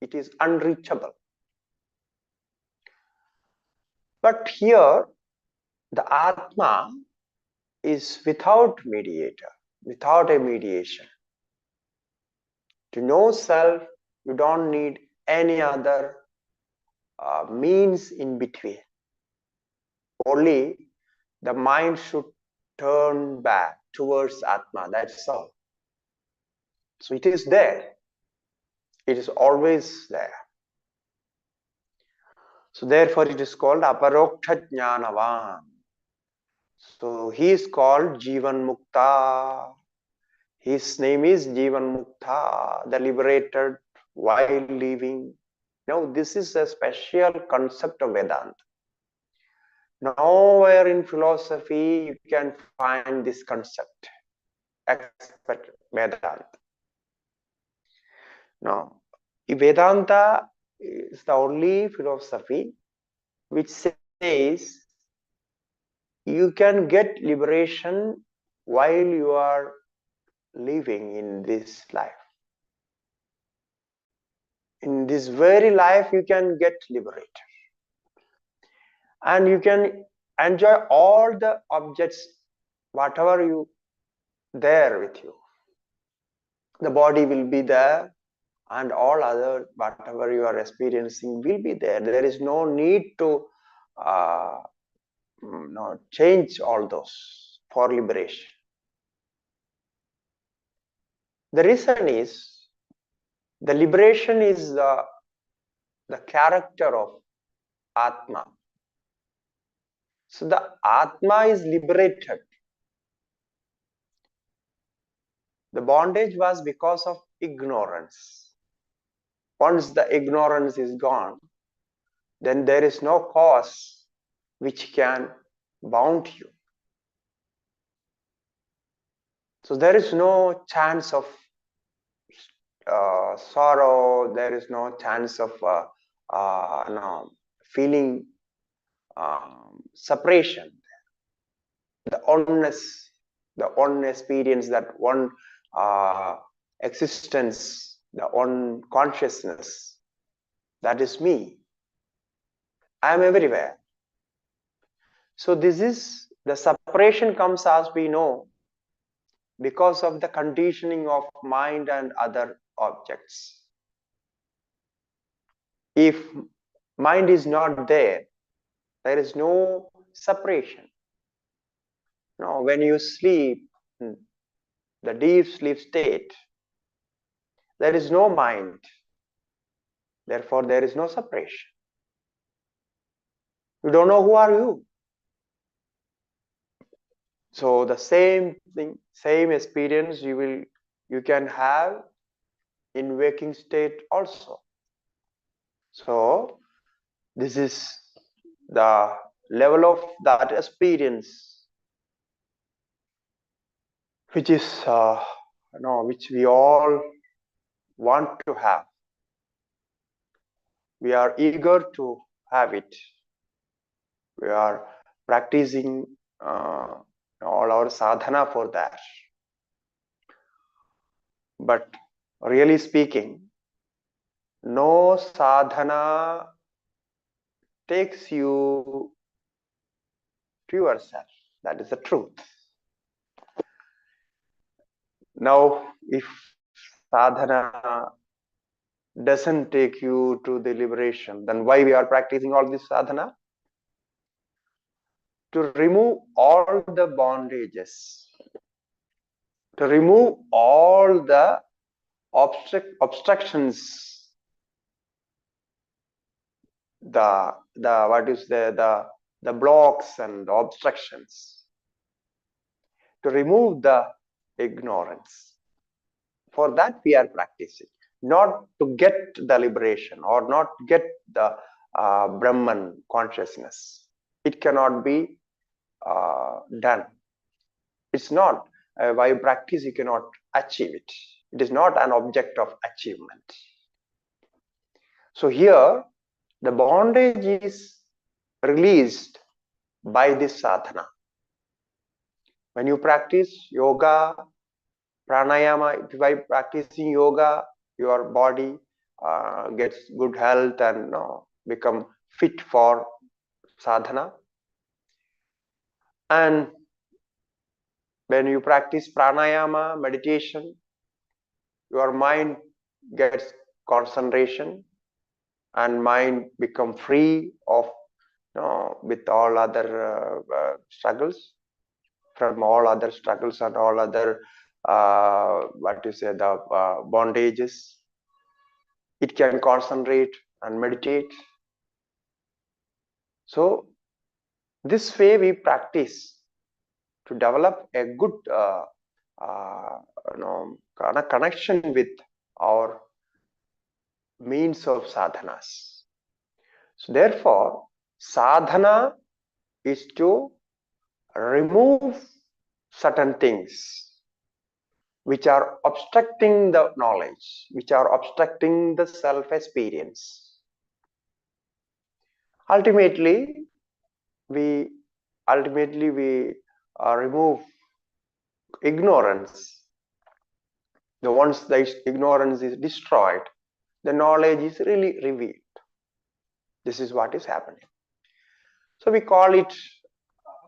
it is unreachable. But here, the Atma is without mediator, without a mediation. To know self, you don't need any other means in between. Only the mind should turn back towards Atma, that's all. So it is there. It is always there. So therefore it is called aparoksha jnanavan. So he is called Jivan Mukta. His name is Jivan Mukta, the liberated while living. Now this is a special concept of Vedanta. Nowhere in philosophy you can find this concept except Vedanta. No, Vedanta is the only philosophy which says you can get liberation while you are living in this life. In this very life, you can get liberated. And you can enjoy all the objects, whatever you there with you. The body will be there, and all other whatever you are experiencing will be there. There is no need to change all those for liberation. The reason is the liberation is the character of Atma. So the Atma is liberated. The bondage was because of ignorance. Once the ignorance is gone, then there is no cause which can bound you. So there is no chance of sorrow, there is no chance of feeling separation. The oneness, the one experience, that one existence, the one consciousness, that is me. I am everywhere. So this is, the separation comes, as we know, because of the conditioning of mind and other objects. If mind is not there, there is no separation. No, when you sleep, the deep sleep state, there is no mind. Therefore, there is no separation. You don't know who are you. So the same thing, same experience you can have in waking state also. So this is the level of that experience, which is which we all want to have. We are eager to have it. We are practicing all our sadhana for that. But really speaking, no sadhana takes you to yourself. That is the truth. Now, if sadhana doesn't take you to the liberation, then why we are practicing all this sadhana? To remove all the bondages, to remove all the obstructions, the blocks and the obstructions, to remove the ignorance. For that we are practicing, not to get the liberation or not get the Brahman consciousness. It cannot be done. It's not, by practice you cannot achieve it. It is not an object of achievement. So here the bondage is released by this sadhana. When you practice yoga, pranayama, by practicing yoga, your body gets good health and become fit for sadhana. And when you practice pranayama, meditation, your mind gets concentration and mind become free of with all other struggles, from all other struggles and all other the bondages. It can concentrate and meditate. So this way we practice to develop a good connection with our means of sadhanas. So therefore, sadhana is to remove certain things which are obstructing the knowledge, which are obstructing the self-experience. Ultimately, we ultimately we remove ignorance. Once the ignorance is destroyed, the knowledge is really revealed. This is what is happening. So we call it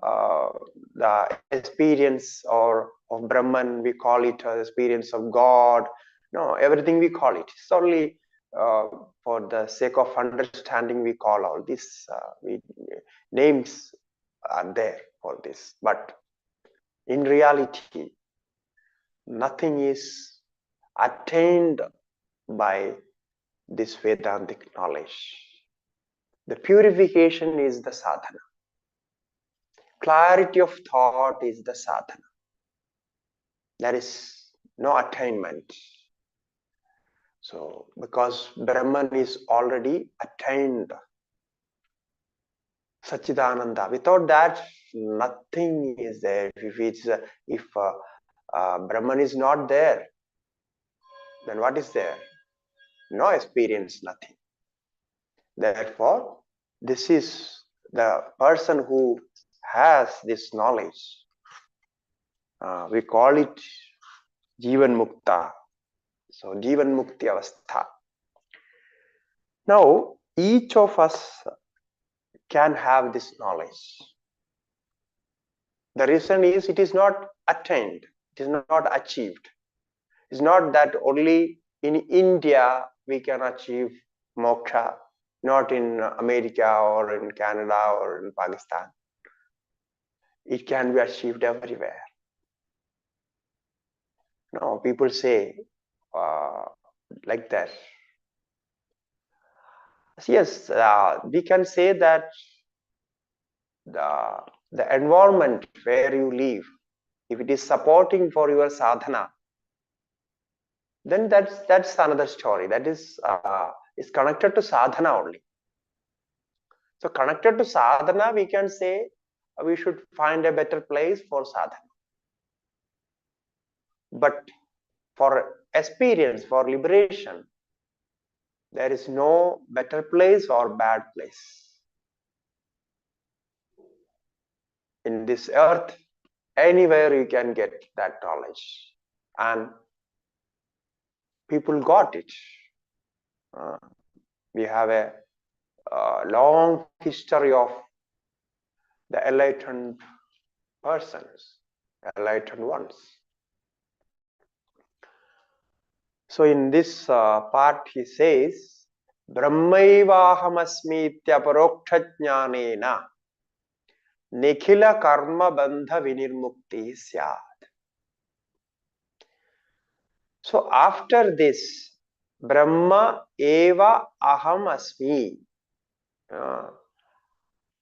the experience of Brahman. We call it the experience of God. No, everything we call it. It's only for the sake of understanding we call all these names are there for this. But in reality, nothing is attained by this Vedantic knowledge. The purification is the sadhana. Clarity of thought is the sadhana. There is no attainment. So, because Brahman is already attained, Satchidananda. Without that, nothing is there. If Brahman is not there, then what is there? No experience, nothing. Therefore, this is the person who has this knowledge. We call it Jivan Mukta. So, Jivan Mukti Avastha. Now, each of us can have this knowledge. The reason is it is not attained, it is not achieved. It's not that only in India we can achieve moksha, not in America or in Canada or in Pakistan. It can be achieved everywhere. No, people say like that. Yes, we can say that the environment where you live, if it is supporting for your sadhana, then that's another story. That is connected to sadhana only. So connected to sadhana, we can say we should find a better place for sadhana. But for experience, for liberation, there is no better place or bad place. In this earth, anywhere you can get that knowledge. And people got it. We have a long history of the enlightened persons, enlightened ones. So in this part he says, Brahmaivahamasmi ityaparoksha jnanena nikhila karma bandha vinirmukti syat. So after this, Brahma eva aham asmi.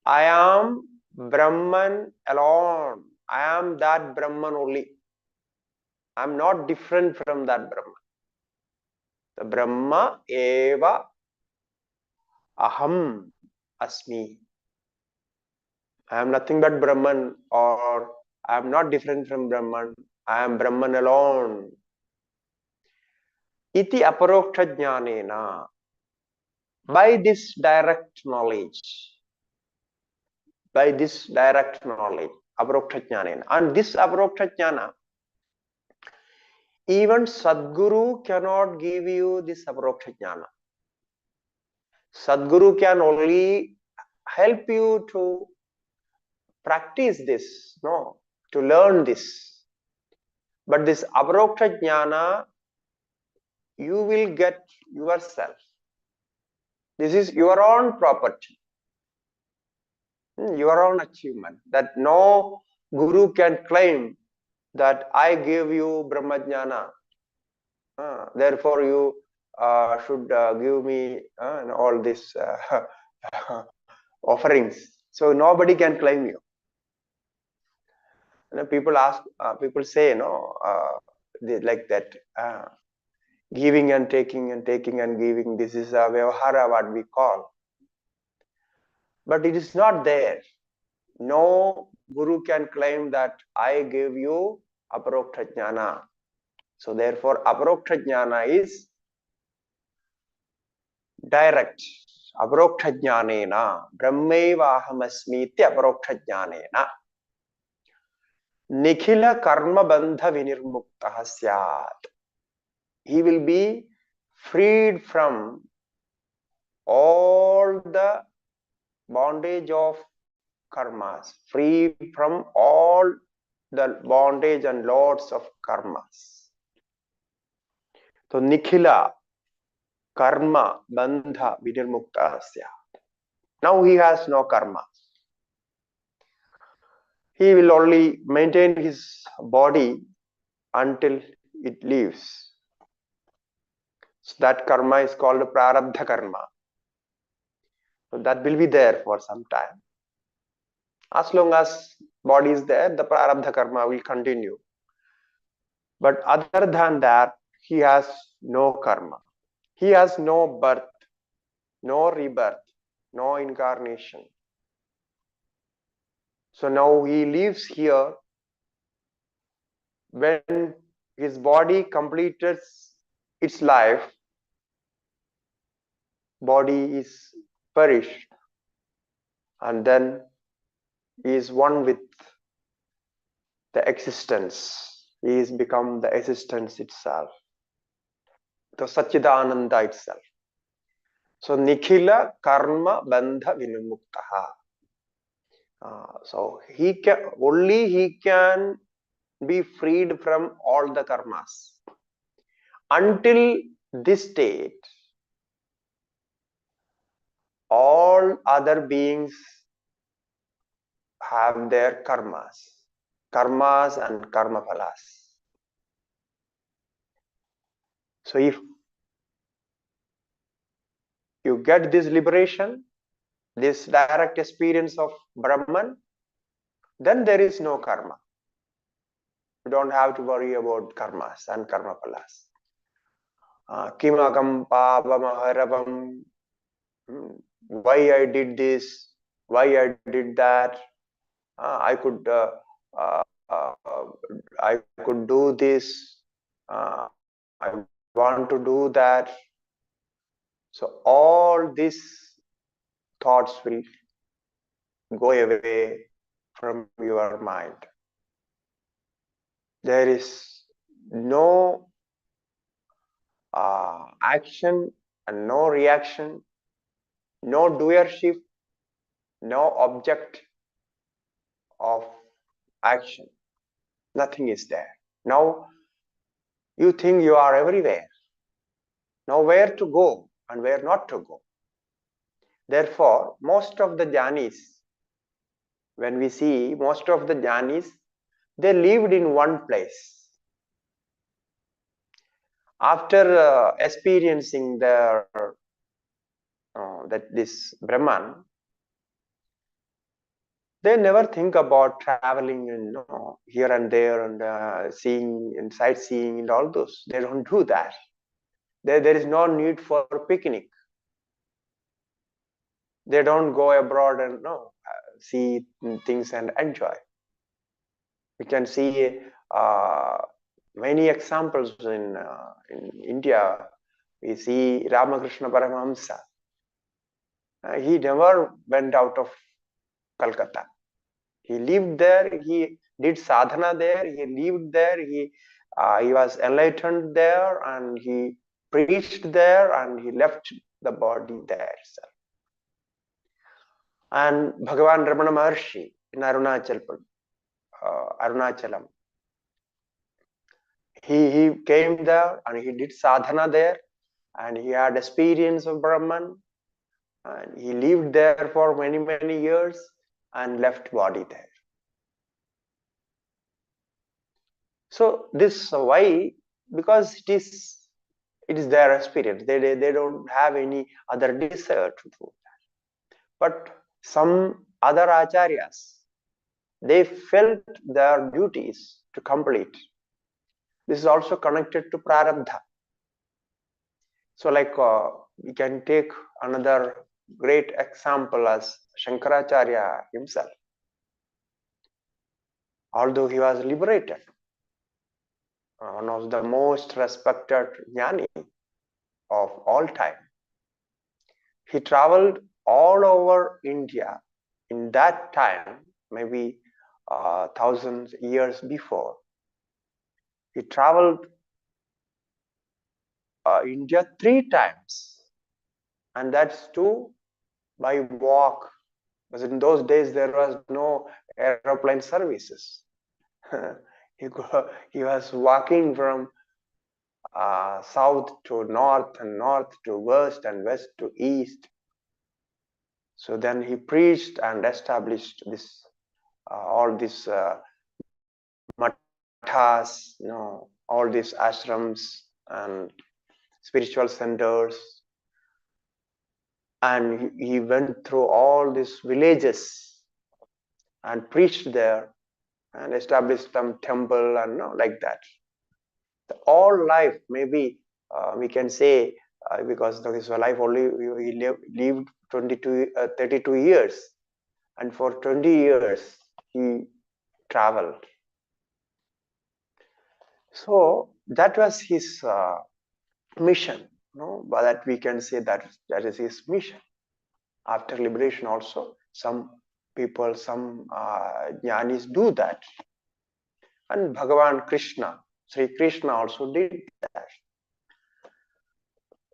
I am Brahman alone. I am that Brahman only. I am not different from that Brahman. The Brahma eva aham asmi. I am nothing but Brahman, or I am not different from Brahman. I am Brahman alone. Iti aparoksha jnanena. By this direct knowledge. By this direct knowledge. Aparoksha jnanena. And this aparoksha jnana, even Sadguru cannot give you this aparoksha jnana. Sadguru can only help you to practice this, no, to learn this. But this aparoksha jnana, you will get yourself. This is your own property, your own achievement, that no guru can claim that I gave you Brahma jnana. Therefore, you should give me all these offerings. So nobody can claim you. People ask, people say, like that, giving and taking and taking and giving. This is a vyavahara, what we call. But it is not there. No guru can claim that I gave you aparoksha jnana. So therefore, aparoksha jnana is direct. Aparokshajnanena, Brahmeva ahamasmi iti aparokshajnanena. Nikhila karma bandha vinirmuktaha syat. He will be freed from all the bondage of karmas, free from all the bondage and loads of karmas. So Nikhila karma bandha vinirmukta syat. Now he has no karma. He will only maintain his body until it leaves. So that karma is called prarabdha karma. So that will be there for some time. As long as body is there, the prarabdha karma will continue. But other than that, he has no karma. He has no birth, no rebirth, no incarnation. So now he lives here. When his body completes its life, body is perished, and then he is one with the existence. He is become the existence itself, the Satchidananda itself. So Nikhila karma bandha vinumuktaha. So he can be freed from all the karmas. Until this state, all other beings have their karmas and karma phalas. So if you get this liberation, this direct experience of Brahman, then there is no karma. You don't have to worry about karmas and karma phalas. Kimakam pavamaharavam. Why I did this? Why I did that? I could do this. I want to do that. So all these thoughts will go away from your mind. There is no action and no reaction, no doership, no object of action. Nothing is there. Now you think you are everywhere. Now where to go and where not to go. Therefore, most of the jnanis, when we see most of the jnanis, they lived in one place. After experiencing their this Brahman, they never think about traveling here and there and seeing and sightseeing and all those. They don't do that. There is no need for picnic. They don't go abroad and see things and enjoy. We can see many examples in India. We see Ramakrishna Paramahamsa. He never went out of Calcutta. He lived there. He did sadhana there. He lived there. He was enlightened there, and he preached there, and he left the body there. And Bhagavan Ramana Maharshi in Arunachalam, he came there and he did sadhana there, and he had experience of Brahman, and he lived there for many years and left body there. So this why? Because it is their experience. They don't have any other desire to do that. But some other acharyas, they felt their duties to complete. This is also connected to prarabdha. So like we can take another great example as Shankaracharya himself. Although he was liberated, one of the most respected jnani of all time, He traveled all over India in that time, maybe thousands years before. He traveled India 3 times, and that's too by walk, because in those days there was no aeroplane services. He was walking from south to north and north to west and west to east. So then he preached and established this all these mathas, all these ashrams and spiritual centers, and he went through all these villages and preached there and established some temple and like that. All life, maybe we can say, because his life only he lived 32 years, and for 20 years he traveled. So that was his mission, but that we can say that is his mission. After liberation also, some people, some jnanis do that, and Bhagavan Krishna, Sri Krishna also did that.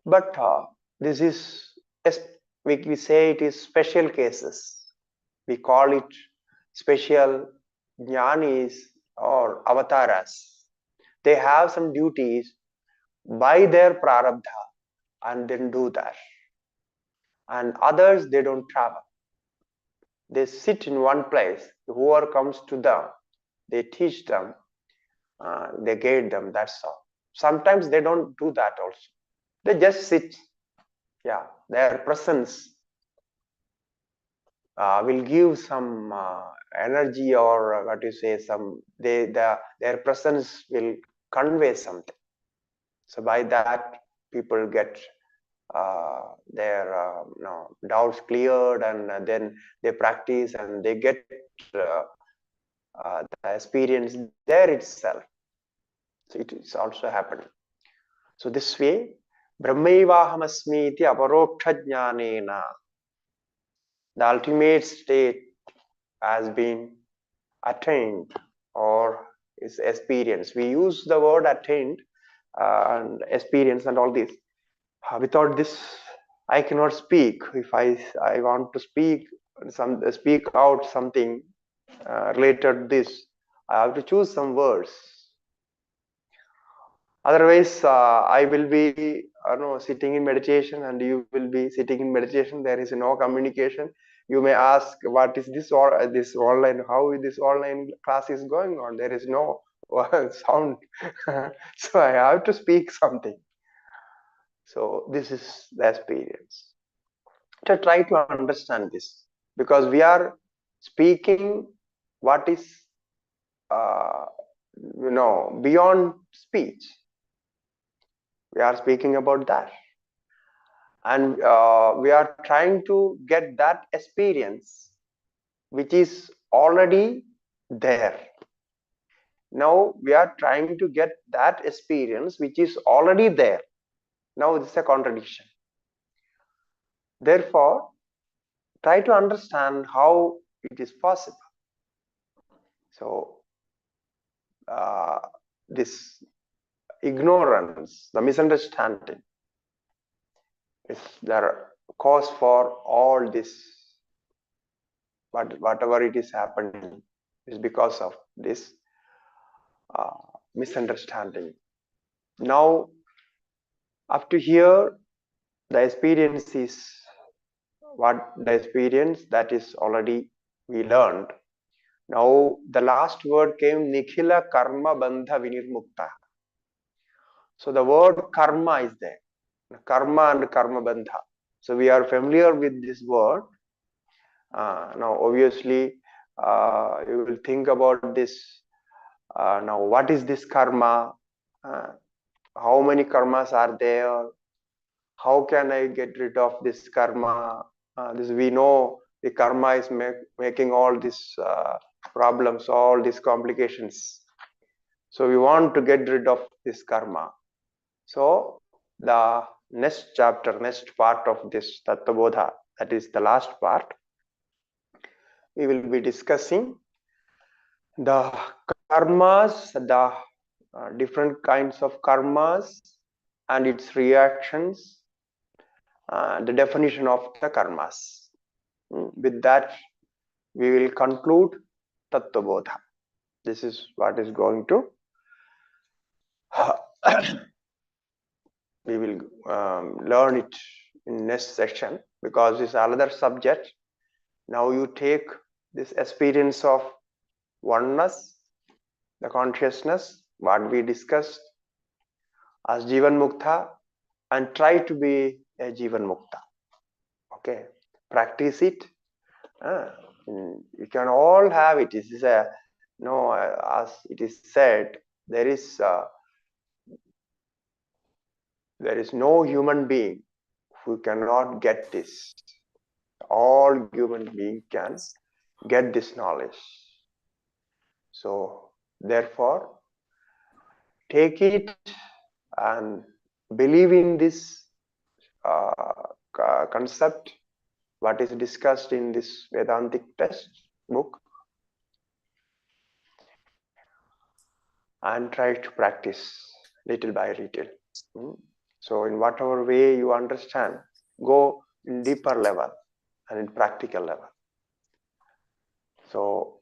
But this is, we say it is special cases. We call it special jnanis or avataras. They have some duties by their prarabdha and then do that. And others, they don't travel. They sit in one place. Whoever comes to them, they teach them, they guide them, that's all. Sometimes they don't do that also. They just sit. Yeah, their presence will give some energy, or what you say, their presence will convey something. So by that, people get their doubts cleared, and then they practice and they get the experience there itself. So it is also happening. So this way, Brahmaivahamasmi iti aparoksha jnanena, the ultimate state has been attained or is experienced. We use the word attained and experience and all this. Without this, I cannot speak. If I want to speak out something related to this, I have to choose some words. Otherwise, I will be sitting in meditation, and you will be sitting in meditation. There is no communication. You may ask, what is this, or this online? How this online class is going on? There is no sound. So I have to speak something. So this is the experience. To try to understand this, because we are speaking what is beyond speech. We are speaking about that, and we are trying to get that experience which is already there. Now we are trying to get that experience which is already there. Now this is a contradiction. Therefore, try to understand how it is possible. So this ignorance, the misunderstanding, is the cause for all this. But whatever it is happening is because of this misunderstanding. Now, up to here, the experience is what the experience that is already we learned. Now, the last word came Nikhila Karma Bandha Vinirmukta. So the word karma is there. Karma and karma bandha. So we are familiar with this word. Now, obviously, you will think about this. Now, what is this karma? How many karmas are there? How can I get rid of this karma? This we know the karma is making all these problems, all these complications. So we want to get rid of this karma. So the next chapter, next part of this Tattvabodha, that is the last part, we will be discussing the karmas, the different kinds of karmas and its reactions, the definition of the karmas. With that, we will conclude Tattvabodha. This is what is going to we will learn it in next section, because it's another subject. Now you take this experience of oneness, the consciousness, what we discussed as Jivan Mukta, and try to be a Jivan Mukta. Okay, practice it. You can all have it. This is a as it is said, there is no human being who cannot get this. All human beings can get this knowledge. So therefore, take it and believe in this concept, what is discussed in this Vedantic text book, and try to practice little by little. So in whatever way you understand, go in deeper level and in practical level. So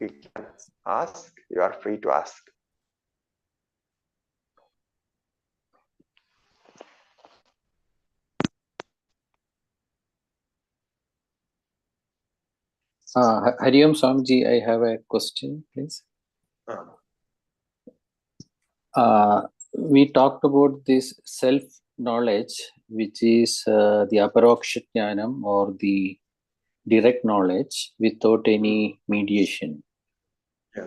you can ask, you are free to ask. Hariom Swamiji, I have a question, please. We talked about this self-knowledge, which is the aparoksha jnanam, or the direct knowledge without any mediation.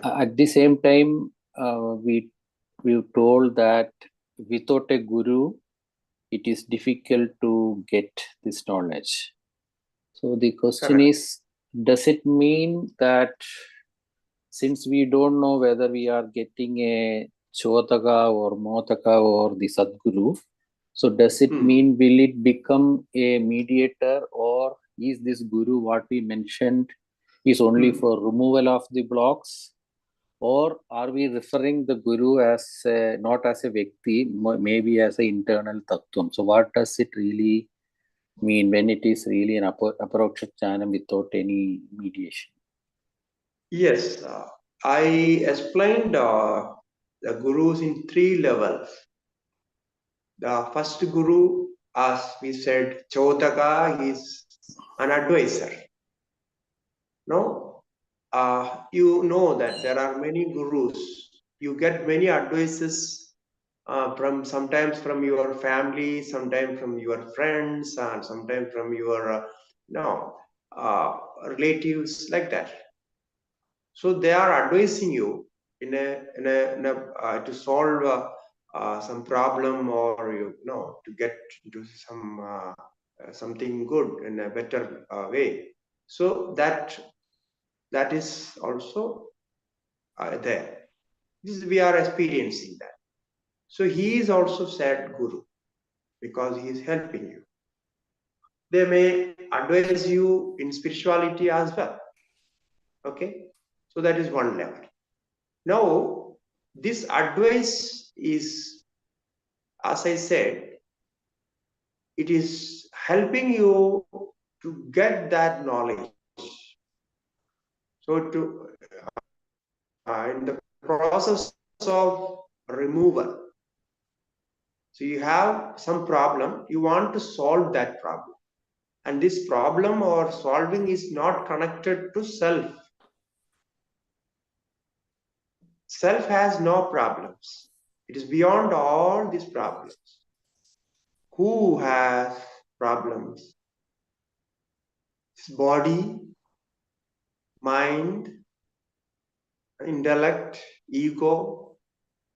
At the same time, we told that without a guru, it is difficult to get this knowledge. So the question is, does it mean that since we don't know whether we are getting a Chodaka or Motaka or the Sadguru, so does it mean, will it become a mediator, or is this Guru, what we mentioned, is only for removal of the blocks? Or are we referring the Guru as not as a Vyakti, maybe as an internal Tattvam? So what does it really mean when it is really an aparoksha jnanam without any mediation? Yes, I explained the gurus in 3 levels. The first guru, as we said, Chodaka, is an advisor. No, you know that there are many gurus. You get many advices from sometimes from your family, sometimes from your friends, and sometimes from your relatives, like that. So they are advising you to solve some problem, or to get into some something good in a better way. So that is also there. We are experiencing that. So he is also said Guru, because he is helping you. They may advise you in spirituality as well. Okay, so that is one level. Now, this advice is, as I said, it is helping you to get that knowledge. So to in the process of removal, so you have some problem, you want to solve that problem, and this problem or solving is not connected to self. Self has no problems. It is beyond all these problems. Who has problems? His body, mind, intellect, ego,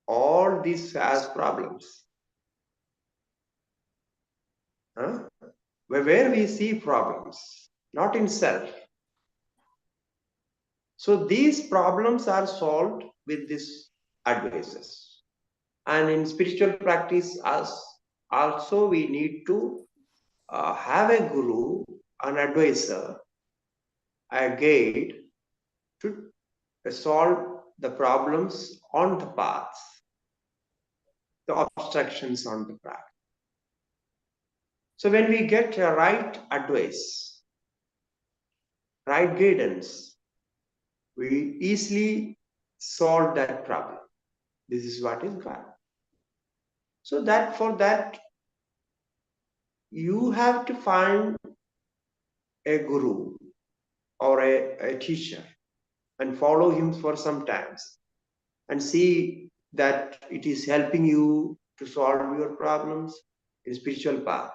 all this has problems. Where we see problems, not in self. So these problems are solved with these advices. And in spiritual practice, also we need to have a guru, an advisor, a guide to solve the problems on the path, the obstructions on the path. So when we get a right advice, right guidance, we easily solve that problem. This is what is God. So that for that, you have to find a guru or a teacher and follow him for some times and see that it is helping you to solve your problems in spiritual path.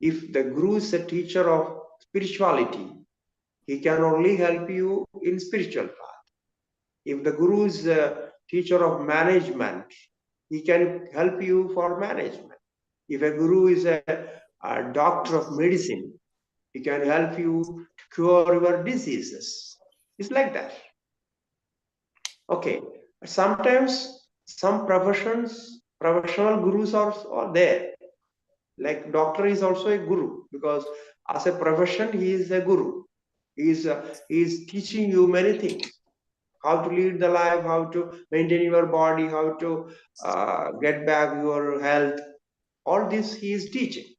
If the guru is a teacher of spirituality, he can only help you in spiritual path. If the guru is a teacher of management, he can help you for management. If a guru is a doctor of medicine, he can help you to cure your diseases. It's like that. Okay. Sometimes some professional gurus are there. Like doctor is also a guru, because as a profession, he is a guru. He is teaching you many things. How to lead the life, how to maintain your body, how to get back your health. All this he is teaching.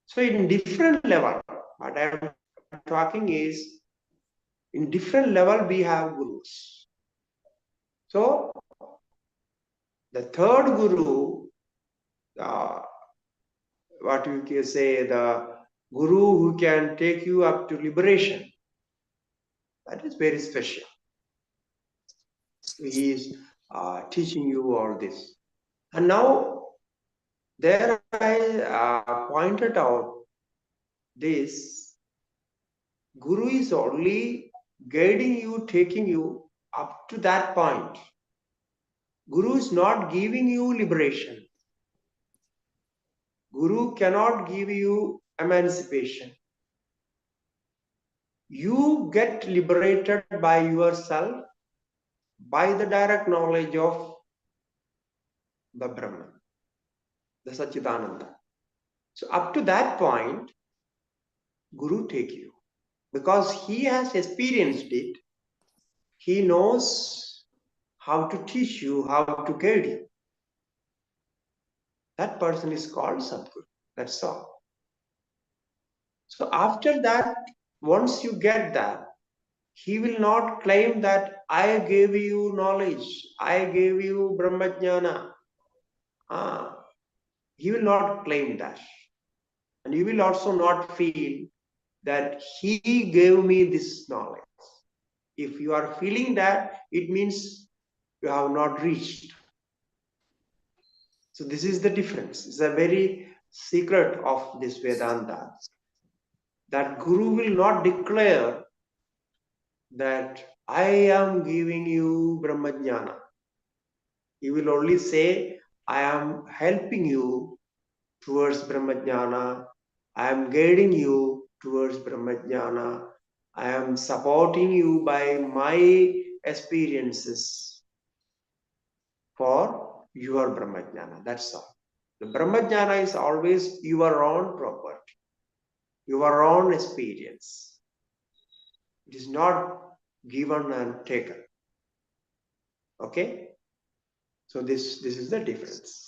So in different level, what I am talking is, in different level we have gurus. So the third guru, what you can say, the guru who can take you up to liberation, that is very special. He is teaching you all this. And now there I pointed out this guru is only guiding you, taking you up to that point. Guru is not giving you liberation. Guru cannot give you emancipation. You get liberated by yourself, by the direct knowledge of the Brahman, the Satchidananda. So up to that point, Guru take you, because he has experienced it. He knows how to teach you, how to guide you. That person is called Sadguru. That's all. So after that, once you get that, he will not claim that I gave you knowledge, I gave you Brahmajnana. He will not claim that. And you will also not feel that he gave me this knowledge. If you are feeling that, it means you have not reached. So this is the difference. It's a very secret of this Vedanta, that Guru will not declare that I am giving you Brahmajnana. He will only say, I am helping you towards Brahmajnana. I am guiding you towards Brahmajnana. I am supporting you by my experiences for your Brahmajnana. That's all. The Brahmajnana is always your own property, your own experience. It is not given and taken. Okay? So this is the difference.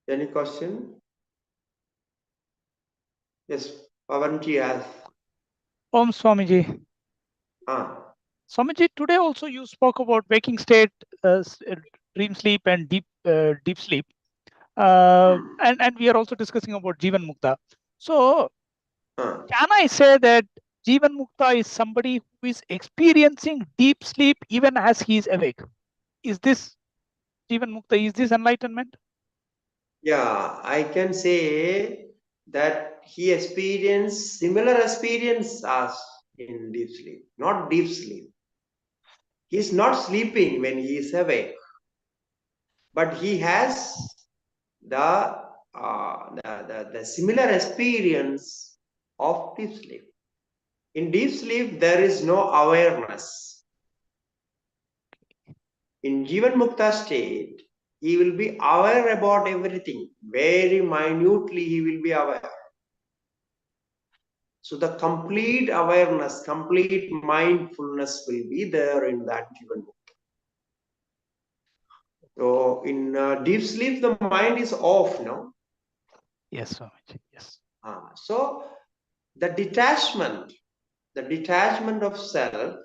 Any question? Yes, Pavanji has. Om Swamiji. Swamiji, today also you spoke about waking state, dream sleep, and deep sleep. And we are also discussing about Jivan Mukta. So can I say that Jivan Mukta is somebody who is experiencing deep sleep even as he is awake? Is this Jivan Mukta? Is this enlightenment? Yeah, I can say that he experienced similar experience as in deep sleep, not deep sleep. He is not sleeping when he is awake, but he has the similar experience of deep sleep. In deep sleep, there is no awareness. In Jivan Mukta state, he will be aware about everything. Very minutely, he will be aware. So the complete awareness, complete mindfulness will be there in that Jivan Mukta. So in deep sleep, the mind is off, no? Yes, Swamiji. Yes. So the detachment of self,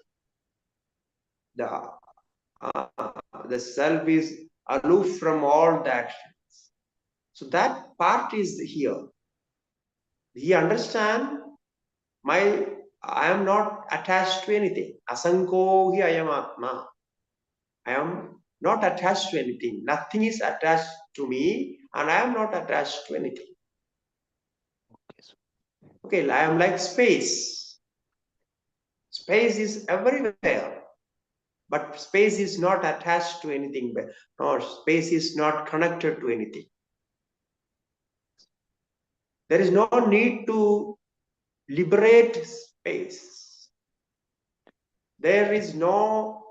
the self is aloof from all the actions. So that part is here. He understand I am not attached to anything. Asanko hi ayam atma. I am not attached to anything. Nothing is attached to me, and I am not attached to anything. Okay, I am like space. Space is everywhere, but space is not attached to anything, or space is not connected to anything. There is no need to liberate space. There is no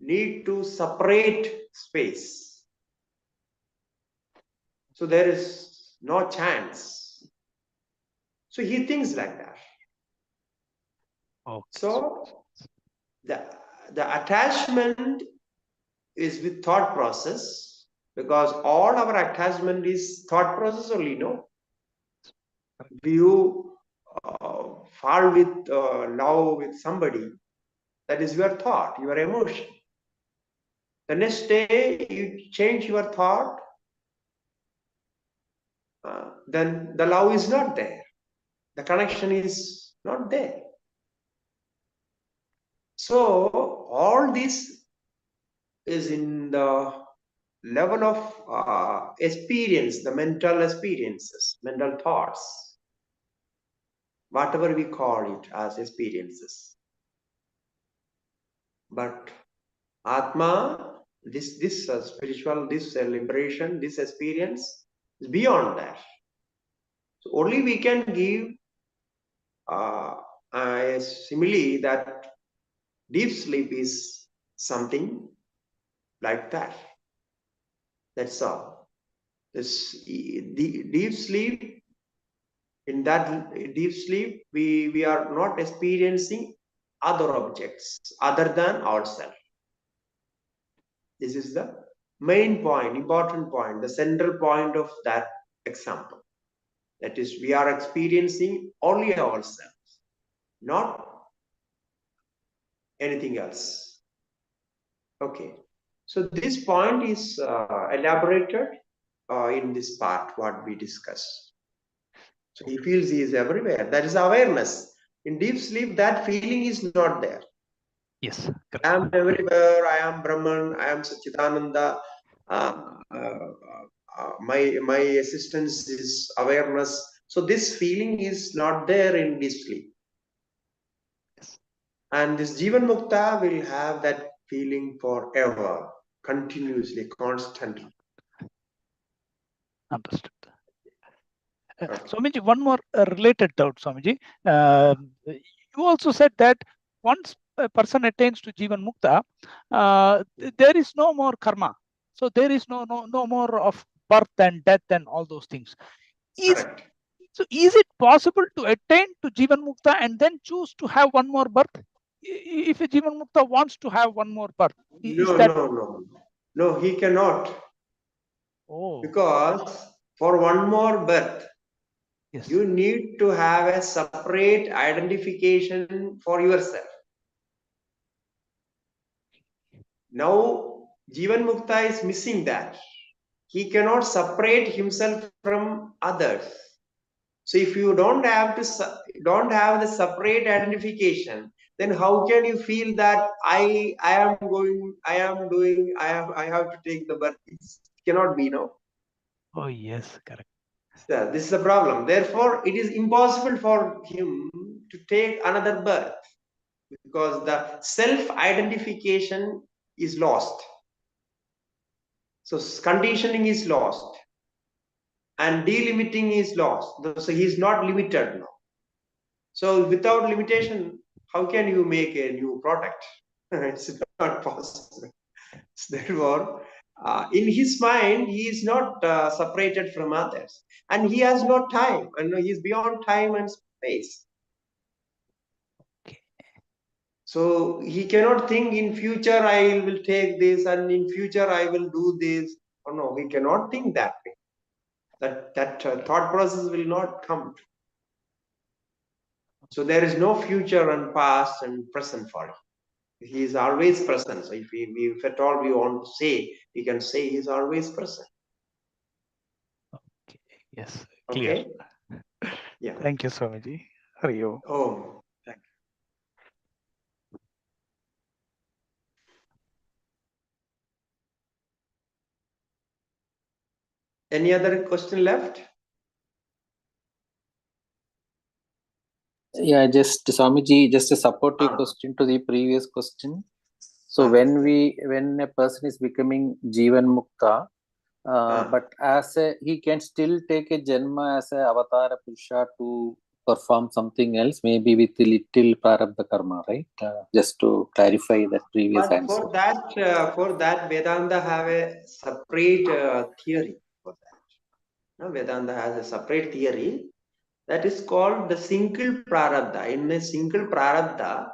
need to separate space. So there is no chance. So he thinks like that. Okay. So the attachment is with thought process, because all our attachment is thought process only, no? If you fall with love with somebody, that is your thought, your emotion. The next day you change your thought, then the love is not there. The connection is not there. So all this is in the level of experience, the mental experiences, mental thoughts, whatever we call it as experiences. But Atma, this spiritual, this liberation, this experience is beyond that. So only we can give a simile that deep sleep is something like that. That's all. This deep sleep, in that deep sleep, we are not experiencing other objects other than ourselves. This is the main point, important point, the central point of that example. That is, we are experiencing only ourselves, not anything else. Okay. So this point is elaborated in this part, what we discussed. So he feels he is everywhere. That is awareness. In deep sleep, that feeling is not there. Yes. Correct. I am everywhere. I am Brahman. I am Satchidananda. My existence is awareness. So this feeling is not there in deep sleep. Yes. And this Jivan Mukta will have that feeling forever, continuously, constantly. Understood. Swamiji, one more related doubt, Swamiji. You also said that once a person attains to Jivan Mukta, there is no more karma. So there is no more of birth and death and all those things. So is it possible to attain to Jivan Mukta and then choose to have one more birth? If a Jivan Mukta wants to have one more birth, No, he cannot. Oh. Because for one more birth, yes, you need to have a separate identification for yourself. Now, Jivan Mukta is missing that. He cannot separate himself from others. So if you don't have the separate identification, then how can you feel that I have to take the birth? It cannot be, no. Oh yes, correct. So this is the problem. Therefore, it is impossible for him to take another birth because the self-identification is lost. So conditioning is lost and delimiting is lost. So he is not limited now. So without limitation, how can you make a new product? It's not possible. Therefore, in his mind, he is not separated from others, and he has no time, and he is beyond time and space. So he cannot think in future I will take this, and in future I will do this. Oh no, he cannot think that way. That thought process will not come. So there is no future and past and present for him. He is always present. So if at all we want to say, we can say he is always present. Okay. Yes, clear. Okay. Yeah. Thank you, Swamiji. Hari Om. Oh, thank you. Any other question left? Yeah, just Swamiji, just a supportive question to the previous question. So when a person is becoming Jivan Mukta, but he can still take a Janma as a Avatara Purusha to perform something else, maybe with a little Prarabdha Karma, right? Just to clarify that previous answer. For that, Vedanta have a separate theory for that. No, Vedanta has a separate theory that is called the single Prarabdha. In a single Prarabdha,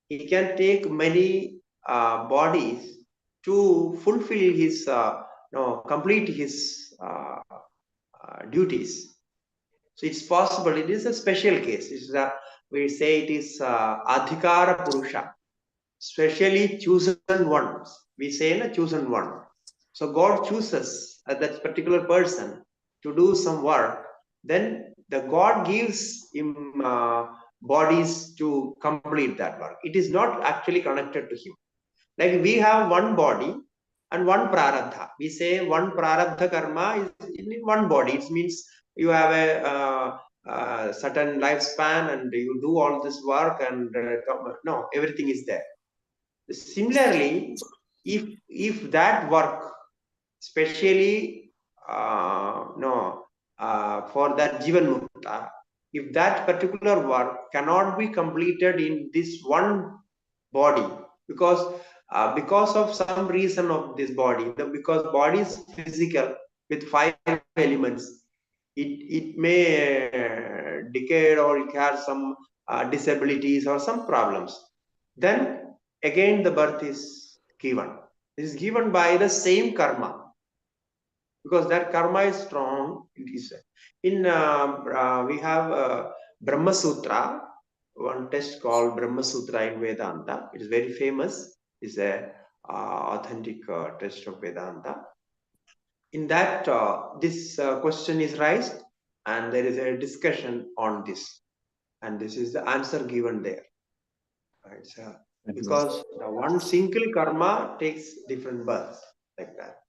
he can take many bodies to fulfill his, complete his duties. So it's possible. It is a special case. We say it is Adhikara Purusha, specially chosen ones. We say a chosen one. So God chooses that particular person to do some work. Then the God gives him bodies to complete that work. It is not actually connected to him. Like we have one body and one prarabdha. We say one prarabdha karma is in one body. It means you have a certain lifespan and you do all this work and no, everything is there. Similarly, if that work, especially for that Jivan Mukta, if that particular work cannot be completed in this one body, because of some reason of this body, because body is physical with 5 elements, it may decay or it has some disabilities or some problems. Then again the birth is given. It is given by the same karma, because that karma is strong. It is in we have Brahma Sutra, one text called Brahma Sutra in Vedanta. It is very famous. It's a authentic text of Vedanta. In that, this question is raised, and there is a discussion on this, and this is the answer given there. Right, so because the one single karma takes different births, like that.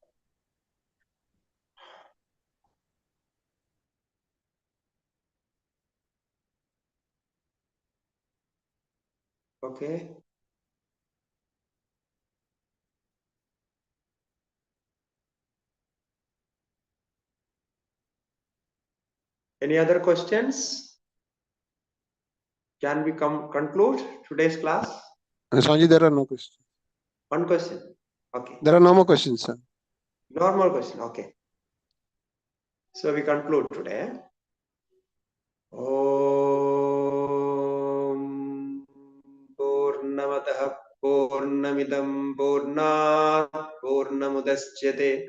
Okay. Any other questions? Can we conclude today's class? Sanji, there are no questions. One question. Okay. There are no more questions, sir. Normal question. Okay. So we conclude today. Om Purnamataha Purnamidam Purnat Purnamudashyate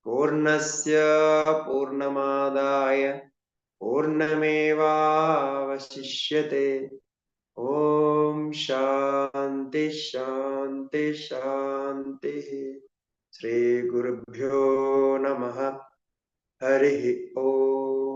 Purnasya Purnamadaya Purnameva Vasishyate. Om Shanti Shanti Shanti. Shri Gurubhyo Namaha. Harihi Om.